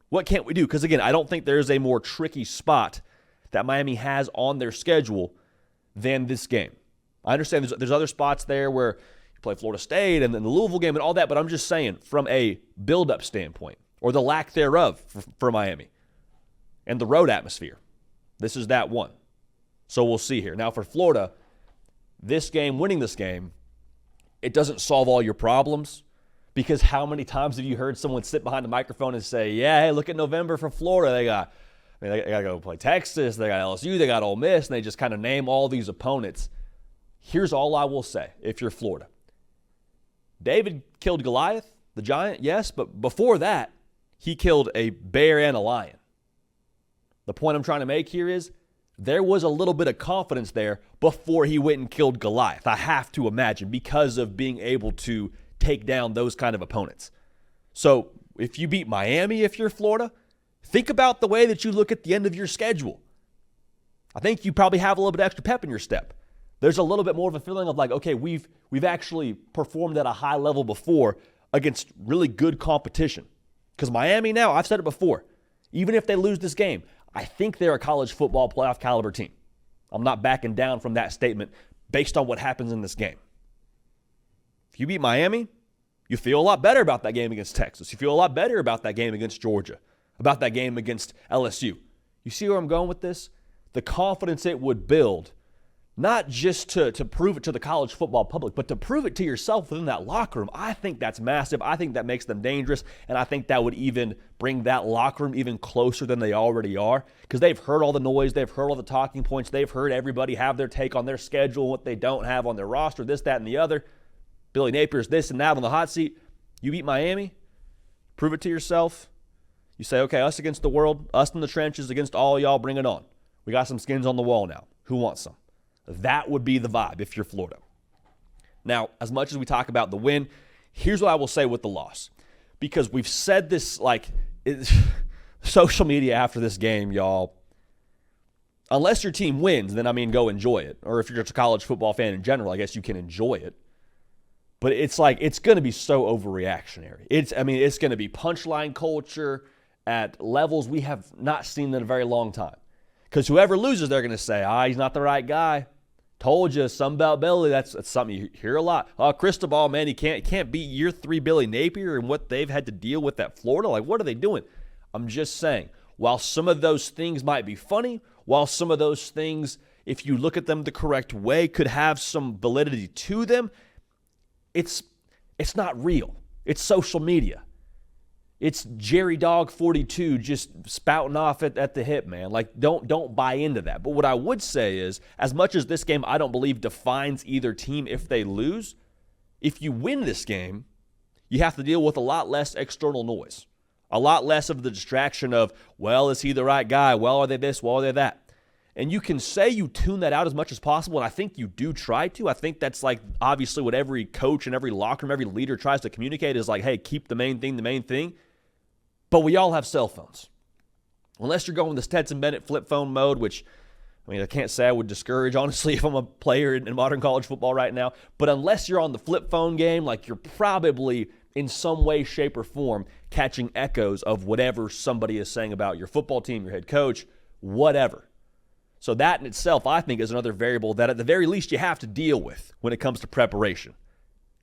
What can't we do? Because, again, I don't think there's a more tricky spot that Miami has on their schedule than this game. I understand there's other spots there where you play Florida State and then the Louisville game and all that, but I'm just saying from a build-up standpoint, or the lack thereof for Miami, and the road atmosphere, this is that one. So we'll see here. Now for Florida, this game, winning this game, it doesn't solve all your problems, because how many times have you heard someone sit behind the microphone and say, yeah, hey, look at November for Florida. They got to go play Texas, they got LSU, they got Ole Miss, and they just kind of name all these opponents. Here's all I will say if you're Florida. David killed Goliath, the giant, yes, but before that, he killed a bear and a lion. The point I'm trying to make here is there was a little bit of confidence there before he went and killed Goliath, I have to imagine, because of being able to take down those kind of opponents. So if you beat Miami, if you're Florida, think about the way that you look at the end of your schedule. I think you probably have a little bit extra pep in your step. There's a little bit more of a feeling of like, okay, we've actually performed at a high level before against really good competition. Because Miami now, I've said it before, even if they lose this game, I think they're a college football playoff caliber team. I'm not backing down from that statement based on what happens in this game. If you beat Miami, you feel a lot better about that game against Texas. You feel a lot better about that game against Georgia, about that game against LSU. You see where I'm going with this? The confidence it would build, not just to prove it to the college football public, but to prove it to yourself within that locker room. I think that's massive. I think that makes them dangerous, and I think that would even bring that locker room even closer than they already are, because they've heard all the noise, they've heard all the talking points, they've heard everybody have their take on their schedule, what they don't have on their roster, this, that, and the other. Billy Napier's this and that on the hot seat. You beat Miami, prove it to yourself. You say, okay, us against the world, us in the trenches against all y'all, bring it on. We got some skins on the wall now. Who wants some? That would be the vibe if you're Florida. Now, as much as we talk about the win, here's what I will say with the loss. Because we've said this, social media after this game, y'all, unless your team wins, then, go enjoy it. Or if you're just a college football fan in general, I guess you can enjoy it. But it's like, it's going to be so overreactionary. It's going to be punchline culture at levels we have not seen in a very long time. Because whoever loses, they're going to say, he's not the right guy. Told you, Sunbelt Billy, that's something you hear a lot. Cristobal, man, he can't beat year 3 Billy Napier and what they've had to deal with at Florida. Like, what are they doing? I'm just saying, while some of those things might be funny, while some of those things, if you look at them the correct way, could have some validity to them, it's not real. It's social media. It's Jerry Dog 42 just spouting off at the hip, man. Like, don't buy into that. But what I would say is, as much as this game I don't believe defines either team if they lose, if you win this game, you have to deal with a lot less external noise. A lot less of the distraction of, well, is he the right guy? Well, are they this? Well, are they that? And you can say you tune that out as much as possible, and I think you do try to. I think that's like obviously what every coach and every locker room, every leader tries to communicate is like, hey, keep the main thing the main thing. But we all have cell phones. Unless you're going the Stetson Bennett flip phone mode, which, I can't say I would discourage, honestly, if I'm a player in modern college football right now. But unless you're on the flip phone game, like you're probably in some way, shape, or form catching echoes of whatever somebody is saying about your football team, your head coach, whatever. So that in itself, I think, is another variable that at the very least you have to deal with when it comes to preparation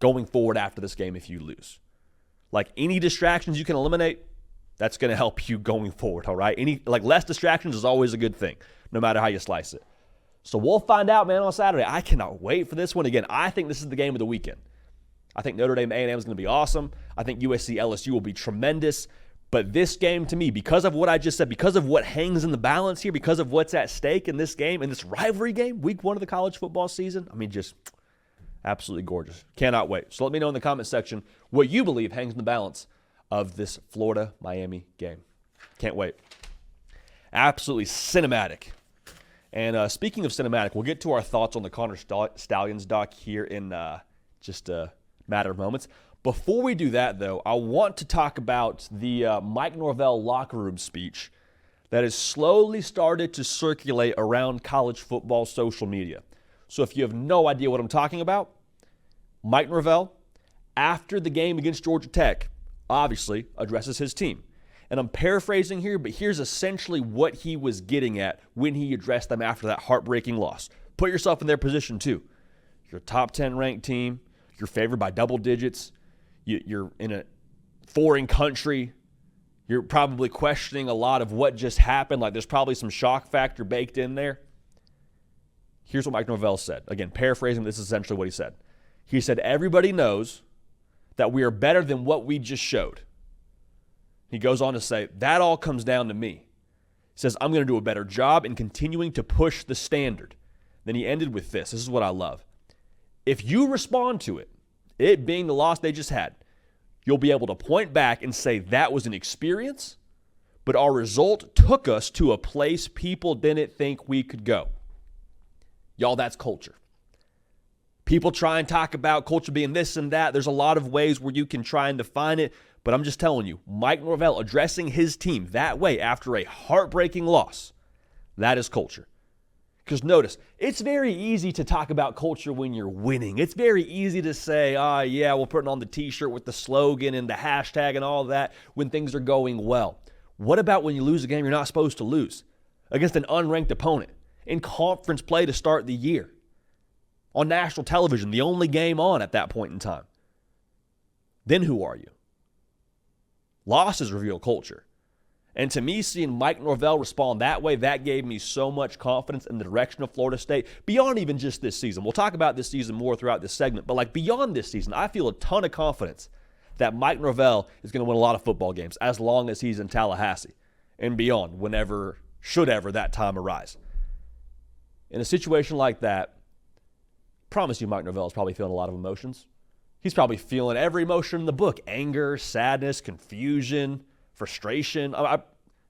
going forward after this game if you lose. Like any distractions you can eliminate, that's going to help you going forward, all right? Less distractions is always a good thing, no matter how you slice it. So we'll find out, man, on Saturday. I cannot wait for this one. Again, I think this is the game of the weekend. I think Notre Dame A&M is going to be awesome. I think USC LSU will be tremendous. But this game, to me, because of what I just said, because of what hangs in the balance here, because of what's at stake in this game, in this rivalry game, week 1 of the college football season, just absolutely gorgeous. Cannot wait. So let me know in the comment section what you believe hangs in the balance of this Florida-Miami game. Can't wait. Absolutely cinematic. And speaking of cinematic, we'll get to our thoughts on the Connor Stalions doc here in just a matter of moments. Before we do that, though, I want to talk about the Mike Norvell locker room speech that has slowly started to circulate around college football social media. So if you have no idea what I'm talking about, Mike Norvell, after the game against Georgia Tech, obviously addresses his team. And I'm paraphrasing here, but here's essentially what he was getting at when he addressed them after that heartbreaking loss. Put yourself in their position, too. You're a top 10 ranked team. You're favored by double digits. You're in a foreign country. You're probably questioning a lot of what just happened. Like there's probably some shock factor baked in there. Here's what Mike Norvell said. Again, paraphrasing, this is essentially what he said. He said, everybody knows that we are better than what we just showed. He goes on to say, that all comes down to me. He says, I'm going to do a better job in continuing to push the standard. Then he ended with this. This is what I love. If you respond to it, it being the loss they just had, you'll be able to point back and say that was an experience, but our result took us to a place people didn't think we could go. Y'all, that's culture. People try and talk about culture being this and that. There's a lot of ways where you can try and define it, but I'm just telling you, Mike Norvell addressing his team that way after a heartbreaking loss, that is culture. Because notice, it's very easy to talk about culture when you're winning. It's very easy to say, yeah, we're putting on the t-shirt with the slogan and the hashtag and all that when things are going well. What about when you lose a game you're not supposed to lose against an unranked opponent in conference play to start the year? On national television, the only game on at that point in time. Then who are you? Losses reveal culture. And to me, seeing Mike Norvell respond that way, that gave me so much confidence in the direction of Florida State beyond even just this season. We'll talk about this season more throughout this segment, but beyond this season, I feel a ton of confidence that Mike Norvell is going to win a lot of football games as long as he's in Tallahassee and beyond, whenever, should ever that time arise. In a situation like that, I promise you Mike Norvell is probably feeling a lot of emotions. He's probably feeling every emotion in the book: anger, sadness, confusion, frustration,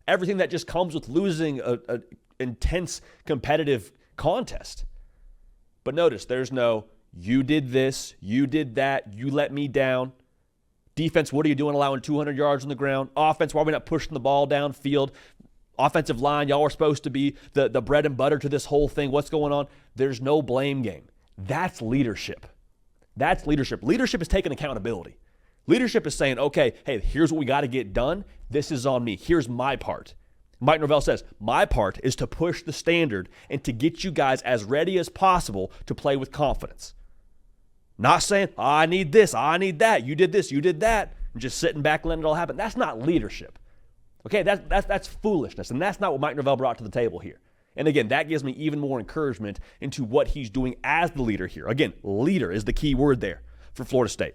everything that just comes with losing an intense competitive contest. But notice, there's no, you did this, you did that, you let me down. Defense, what are you doing allowing 200 yards on the ground? Offense, why are we not pushing the ball downfield? Offensive line, y'all are supposed to be the bread and butter to this whole thing. What's going on? There's no blame game. That's leadership. That's leadership. Leadership is taking accountability. Leadership is saying, okay, hey, here's what we got to get done. This is on me. Here's my part. Mike Norvell says, my part is to push the standard and to get you guys as ready as possible to play with confidence. Not saying, I need this, I need that, you did this, you did that, and just sitting back and letting it all happen. That's not leadership. Okay, that's foolishness, and that's not what Mike Norvell brought to the table here. And again, that gives me even more encouragement into what he's doing as the leader here. Again, leader is the key word there for Florida State.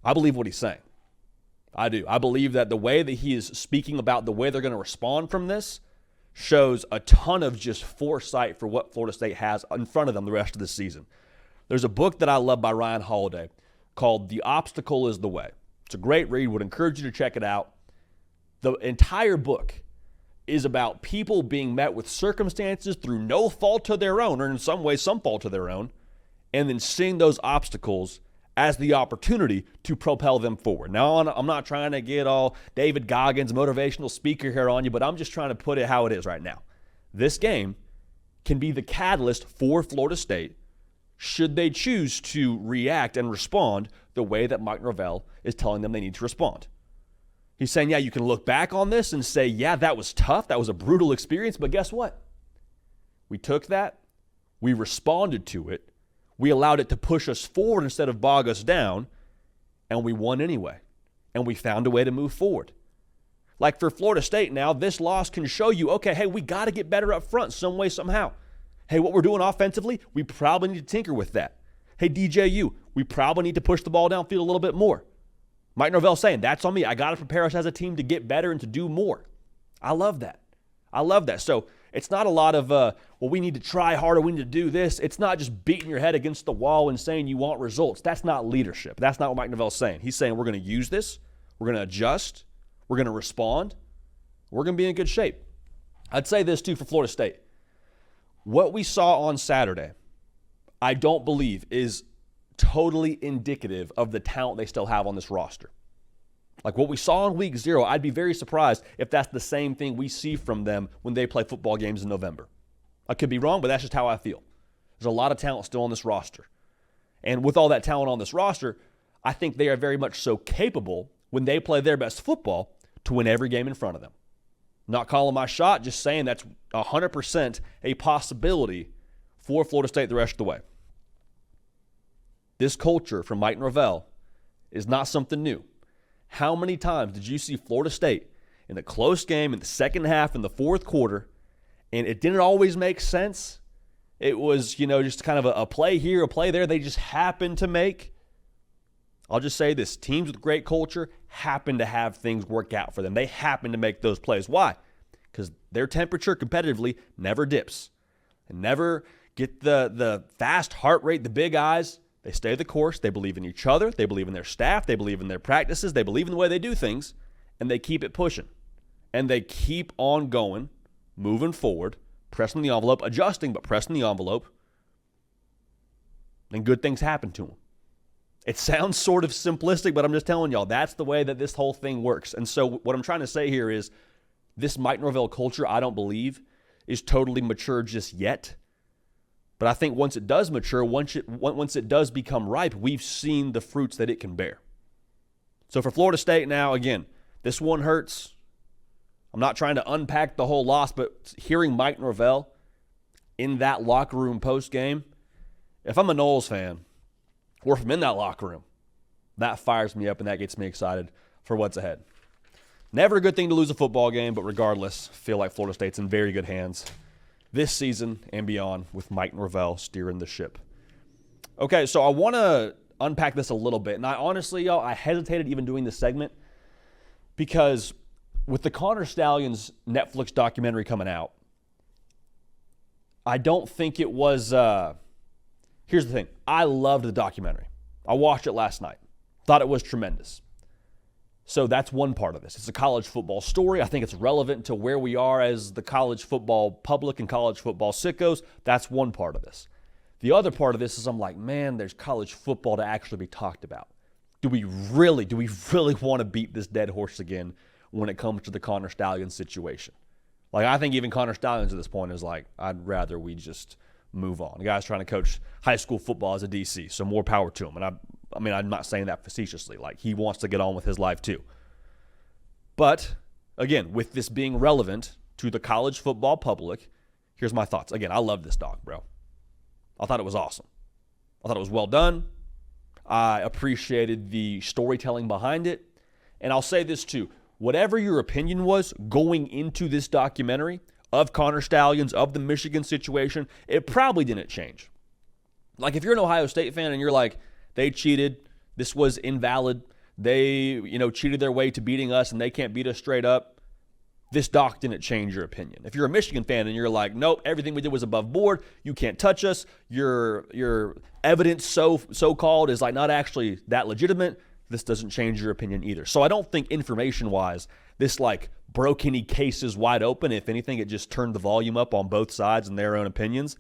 I believe what he's saying. I do. I believe that the way that he is speaking about the way they're going to respond from this shows a ton of just foresight for what Florida State has in front of them the rest of the season. There's a book that I love by Ryan Holiday called The Obstacle is the Way. It's a great read. Would encourage you to check it out. The entire book is about people being met with circumstances through no fault of their own, or in some ways some fault of their own, and then seeing those obstacles as the opportunity to propel them forward. Now, I'm not trying to get all David Goggins, motivational speaker here on you, but I'm just trying to put it how it is right now. This game can be the catalyst for Florida State should they choose to react and respond the way that Mike Norvell is telling them they need to respond. He's saying, yeah, you can look back on this and say, yeah, that was tough. That was a brutal experience. But guess what? We took that. We responded to it. We allowed it to push us forward instead of bog us down. And we won anyway. And we found a way to move forward. Like for Florida State now, this loss can show you, okay, hey, we got to get better up front some way, somehow. Hey, what we're doing offensively, we probably need to tinker with that. Hey, DJU, we probably need to push the ball downfield a little bit more. Mike Norvell saying, that's on me. I got to prepare us as a team to get better and to do more. I love that. I love that. So it's not a lot of, well, we need to try harder. We need to do this. It's not just beating your head against the wall and saying you want results. That's not leadership. That's not what Mike Norvell's saying. He's saying we're going to use this. We're going to adjust. We're going to respond. We're going to be in good shape. I'd say this, too, for Florida State. What we saw on Saturday, I don't believe is totally indicative of the talent they still have on this roster. Like what we saw in week 0, I'd be very surprised if that's the same thing we see from them when they play football games in November. I could be wrong, but that's just how I feel. There's a lot of talent still on this roster. And with all that talent on this roster, I think they are very much so capable when they play their best football to win every game in front of them. Not calling my shot, just saying that's 100% a possibility for Florida State the rest of the way. This culture from Mike Norvell is not something new. How many times did you see Florida State in a close game in the second half in the fourth quarter, and it didn't always make sense? It was, just kind of a play here, a play there they just happened to make. I'll just say this, teams with great culture happen to have things work out for them. They happen to make those plays. Why? Because their temperature competitively never dips and never get the fast heart rate, the big eyes. They stay the course. They believe in each other. They believe in their staff. They believe in their practices. They believe in the way they do things, and they keep it pushing. And they keep on going, moving forward, pressing the envelope, adjusting, but pressing the envelope, and good things happen to them. It sounds sort of simplistic, but I'm just telling y'all, that's the way that this whole thing works. And so what I'm trying to say here is this Mike Norvell culture, I don't believe, is totally mature just yet. But I think once it does mature, once it does become ripe, we've seen the fruits that it can bear. So for Florida State now, again, this one hurts. I'm not trying to unpack the whole loss, but hearing Mike Norvell in that locker room post-game, if I'm a Noles fan, or if I'm in that locker room, that fires me up and that gets me excited for what's ahead. Never a good thing to lose a football game, but regardless, I feel like Florida State's in very good hands this season and beyond with Mike Norvell steering the ship. Okay, so I want to unpack this a little bit. And I honestly, y'all, I hesitated even doing this segment because with the Connor Stalions Netflix documentary coming out, I don't think it was, here's the thing. I loved the documentary. I watched it last night. Thought it was tremendous. So that's one part of this. It's a college football story. I think it's relevant to where we are as the college football public and college football sickos. That's one part of this. The other part of this is I'm like, man, there's college football to actually be talked about. Do we really want to beat this dead horse again when it comes to the Connor Stalions situation? Like, I think even Connor Stalions at this point is like, I'd rather we just move on. The guy's trying to coach high school football as a DC, so more power to him. And I mean, I'm not saying that facetiously. Like, he wants to get on with his life too. But, again, with this being relevant to the college football public, here's my thoughts. Again, I love this doc, bro. I thought it was awesome. I thought it was well done. I appreciated the storytelling behind it. And I'll say this too. Whatever your opinion was going into this documentary of Connor Stalions, of the Michigan situation, it probably didn't change. Like, if you're an Ohio State fan and you're like, they cheated, this was invalid, they, cheated their way to beating us and they can't beat us straight up, this doc didn't change your opinion. If you're a Michigan fan and you're like, nope, everything we did was above board, you can't touch us, your evidence so-called is like not actually that legitimate, this doesn't change your opinion either. So I don't think information-wise, this like broke any cases wide open. If anything, it just turned the volume up on both sides and their own opinions.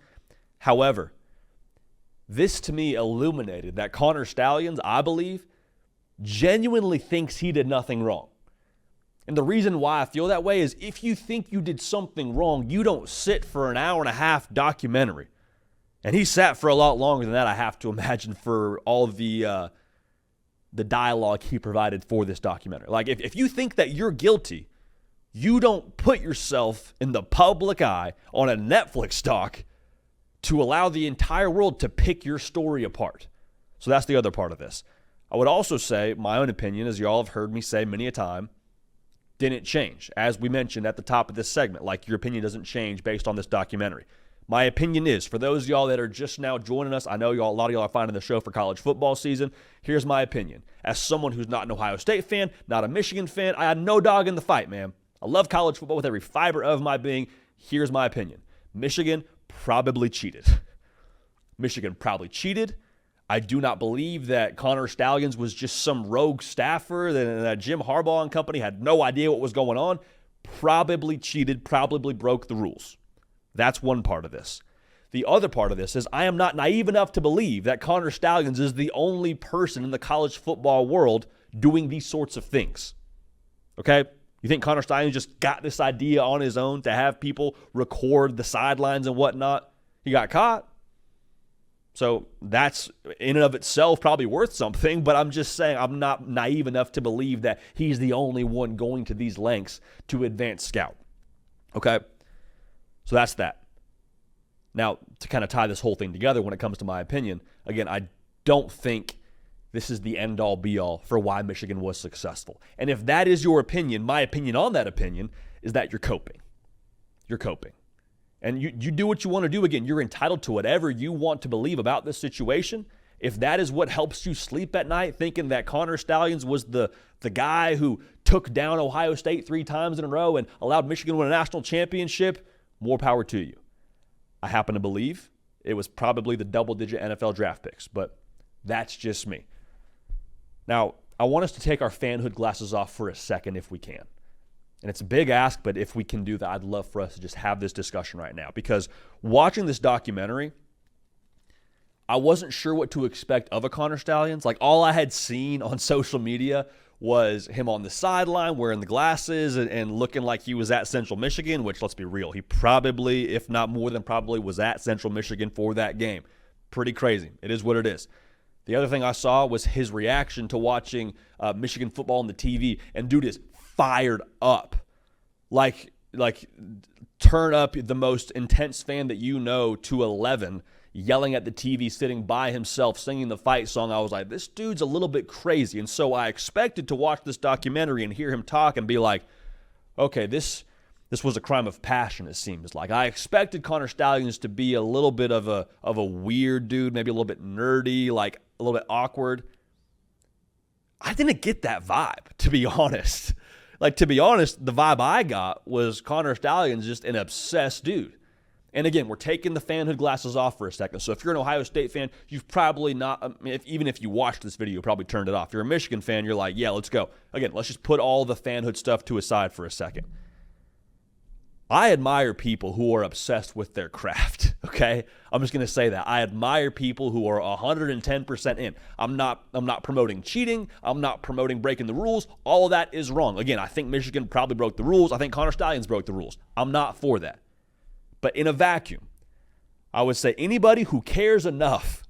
However, this to me illuminated that Connor Stalions, I believe, genuinely thinks he did nothing wrong. And the reason why I feel that way is if you think you did something wrong, you don't sit for an hour and a half documentary. And he sat for a lot longer than that, I have to imagine, for all of the dialogue he provided for this documentary. Like, if you think that you're guilty, you don't put yourself in the public eye on a Netflix doc to allow the entire world to pick your story apart. So that's the other part of this. I would also say, my own opinion, as y'all have heard me say many a time, didn't change. As we mentioned at the top of this segment, like, your opinion doesn't change based on this documentary. My opinion is, for those of y'all that are just now joining us, I know a lot of y'all are finding the show for college football season. Here's my opinion. As someone who's not an Ohio State fan, not a Michigan fan, I had no dog in the fight, man. I love college football with every fiber of my being. Here's my opinion. Michigan probably cheated. Michigan probably cheated. I do not believe that Connor Stalions was just some rogue staffer, that Jim Harbaugh and company had no idea what was going on. Probably cheated, probably broke the rules. That's one part of this. The other part of this is I am not naive enough to believe that Connor Stalions is the only person in the college football world doing these sorts of things. Okay? You think Connor Stalions just got this idea on his own to have people record the sidelines and whatnot? He got caught. So that's in and of itself probably worth something, but I'm just saying I'm not naive enough to believe that he's the only one going to these lengths to advance scout. Okay? So that's that. Now, to kind of tie this whole thing together when it comes to my opinion, again, I don't think this is the end-all, be-all for why Michigan was successful. And if that is your opinion, my opinion on that opinion is that you're coping. You're coping. And you do what you want to do. Again, you're entitled to whatever you want to believe about this situation. If that is what helps you sleep at night, thinking that Connor Stalions was the guy who took down Ohio State 3 times in a row and allowed Michigan to win a national championship, more power to you. I happen to believe it was probably the double-digit NFL draft picks, but that's just me. Now, I want us to take our fanhood glasses off for a second if we can. And it's a big ask, but if we can do that, I'd love for us to just have this discussion right now. Because watching this documentary, I wasn't sure what to expect of a Connor Stalions. Like, all I had seen on social media was him on the sideline wearing the glasses and looking like he was at Central Michigan, which, let's be real, he probably, if not more than probably, was at Central Michigan for that game. Pretty crazy. It is what it is. The other thing I saw was his reaction to watching Michigan football on the TV, and dude is fired up. Like turn up the most intense fan that you know to 11, yelling at the TV, sitting by himself, singing the fight song. I was like, this dude's a little bit crazy. And so I expected to watch this documentary and hear him talk and be like, okay, this was a crime of passion, it seems like. I expected Connor Stalions to be a little bit of a weird dude, maybe a little bit nerdy, like a little bit awkward. I didn't get that vibe, to be honest. Like, to be honest, the vibe I got was Connor Stalions just an obsessed dude. And again, we're taking the fanhood glasses off for a second. So if you're an Ohio State fan, you've probably not, even if you watched this video, you probably turned it off. If you're a Michigan fan, you're like, yeah, let's go. Again, let's just put all the fanhood stuff to a side for a second. I admire people who are obsessed with their craft, okay? I'm just going to say that. I admire people who are 110% in. I'm not promoting cheating. I'm not promoting breaking the rules. All of that is wrong. Again, I think Michigan probably broke the rules. I think Connor Stalions broke the rules. I'm not for that. But in a vacuum, I would say anybody who cares enough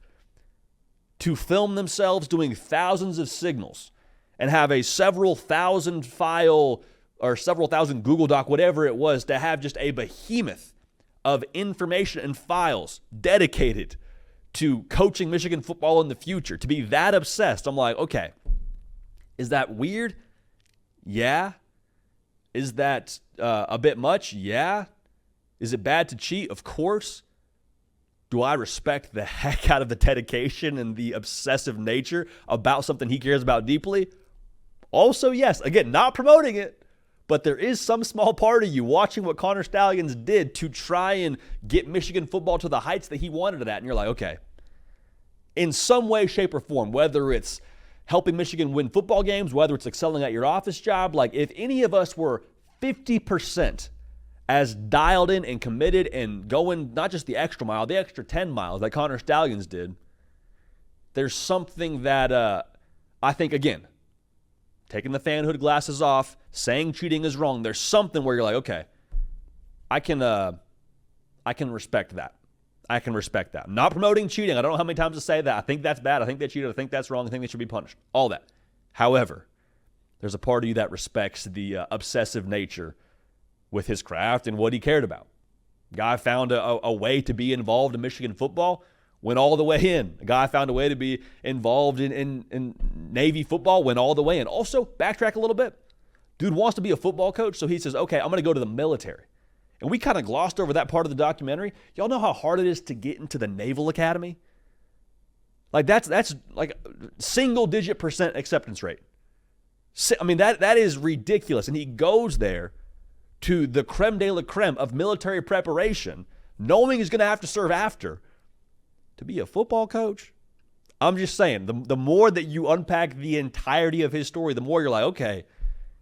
to film themselves doing thousands of signals and have a several thousand file or several thousand Google Doc, whatever it was, to have just a behemoth of information and files dedicated to coaching Michigan football in the future, to be that obsessed. I'm like, okay, is that weird? Yeah. Is that a bit much? Yeah. Is it bad to cheat? Of course. Do I respect the heck out of the dedication and the obsessive nature about something he cares about deeply? Also, yes. Again, not promoting it, but there is some small part of you watching what Connor Stalions did to try and get Michigan football to the heights that he wanted it at. And you're like, okay, in some way, shape, or form, whether it's helping Michigan win football games, whether it's excelling at your office job, like if any of us were 50% as dialed in and committed and going not just the extra mile, the extra 10 miles like Connor Stalions did, there's something that I think, again, taking the fanhood glasses off, saying cheating is wrong, there's something where you're like, okay, I can respect that. I can respect that. I'm not promoting cheating. I don't know how many times to say that. I think that's bad. I think they cheated. I think that's wrong. I think they should be punished. All that. However, there's a part of you that respects the obsessive nature with his craft and what he cared about. Guy found a way to be involved in Michigan football, went all the way in. A guy found a way to be involved in Navy football, went all the way in. Also, backtrack a little bit. Dude wants to be a football coach, so he says, okay, I'm going to go to the military. And we kind of glossed over that part of the documentary. Y'all know how hard it is to get into the Naval Academy? Like that's like single-digit % acceptance rate. I mean, that is ridiculous. And he goes there to the creme de la creme of military preparation, knowing he's going to have to serve after, to be a football coach. I'm just saying, the more that you unpack the entirety of his story, the more you're like, okay,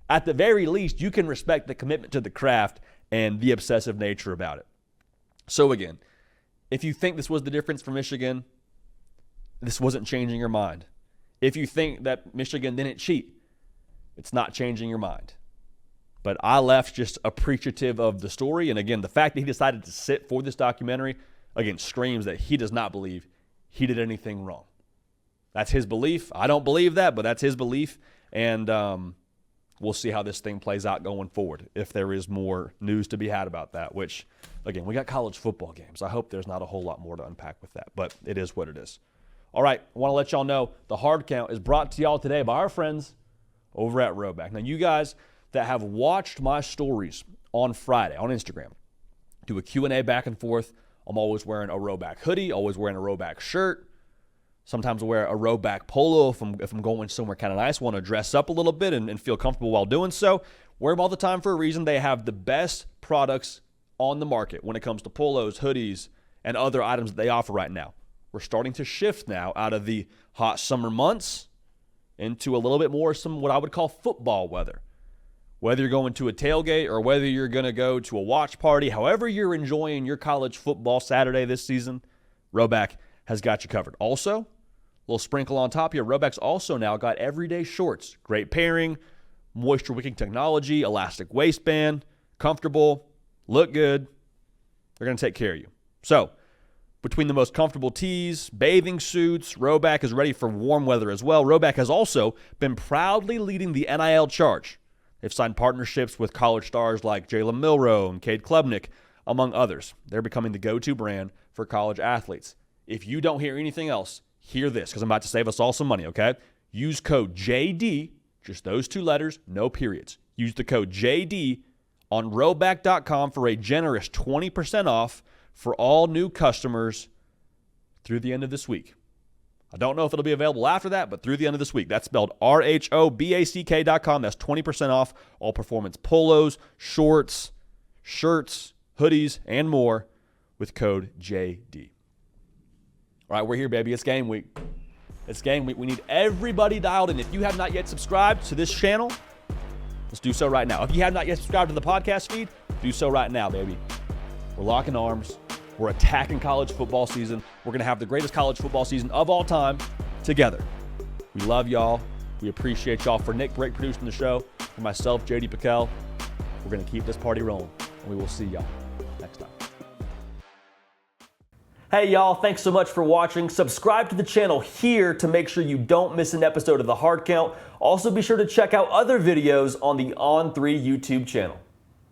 at the very least, you can respect the commitment to the craft and the obsessive nature about it. So again, if you think this was the difference for Michigan, this wasn't changing your mind. If you think that Michigan didn't cheat, it's not changing your mind. But I left just appreciative of the story. And again, the fact that he decided to sit for this documentary, again, screams that he does not believe he did anything wrong. That's his belief. I don't believe that, but that's his belief. And we'll see how this thing plays out going forward, if there is more news to be had about that, which, again, we got college football games. I hope there's not a whole lot more to unpack with that, but it is what it is. All right, I want to let y'all know the Hard Count is brought to y'all today by our friends over at Rowback. Now, you guys that have watched my stories on Friday on Instagram, do a Q&A back and forth. I'm always wearing a Rowback hoodie, always wearing a Rowback shirt. Sometimes I wear a Rowback polo if I'm going somewhere kind of nice, want to dress up a little bit and feel comfortable while doing so. Wear them all the time for a reason. They have the best products on the market when it comes to polos, hoodies, and other items that they offer right now. We're starting to shift now out of the hot summer months into a little bit more some what I would call football weather. Whether you're going to a tailgate or whether you're going to go to a watch party, however you're enjoying your college football Saturday this season, Rowback has got you covered. Also, a little sprinkle on top here, Rowback's also now got everyday shorts. Great pairing, moisture-wicking technology, elastic waistband, comfortable, look good. They're going to take care of you. So, between the most comfortable tees, bathing suits, Rowback is ready for warm weather as well. Rowback has also been proudly leading the NIL charge. They've signed partnerships with college stars like Jalen Milroe and Cade Klubnik, among others. They're becoming the go-to brand for college athletes. If you don't hear anything else, hear this, because I'm about to save us all some money, okay? Use code JD, just those two letters, no periods. Use the code JD on rowback.com for a generous 20% off for all new customers through the end of this week. I don't know if it'll be available after that, but through the end of this week. That's spelled RHOBACK.com. That's 20% off all performance polos, shorts, shirts, hoodies, and more with code JD. All right, we're here, baby. It's game week. It's game week. We need everybody dialed in. If you have not yet subscribed to this channel, let's do so right now. If you have not yet subscribed to the podcast feed, do so right now, baby. We're locking arms. We're attacking college football season. We're going to have the greatest college football season of all time together. We love y'all. We appreciate y'all. For Nick Brake producing the show, for myself, JD Piquel, we're going to keep this party rolling, and we will see y'all next time. Hey y'all, thanks so much for watching. Subscribe to the channel here to make sure you don't miss an episode of The Hard Count. Also be sure to check out other videos on the On3 YouTube channel.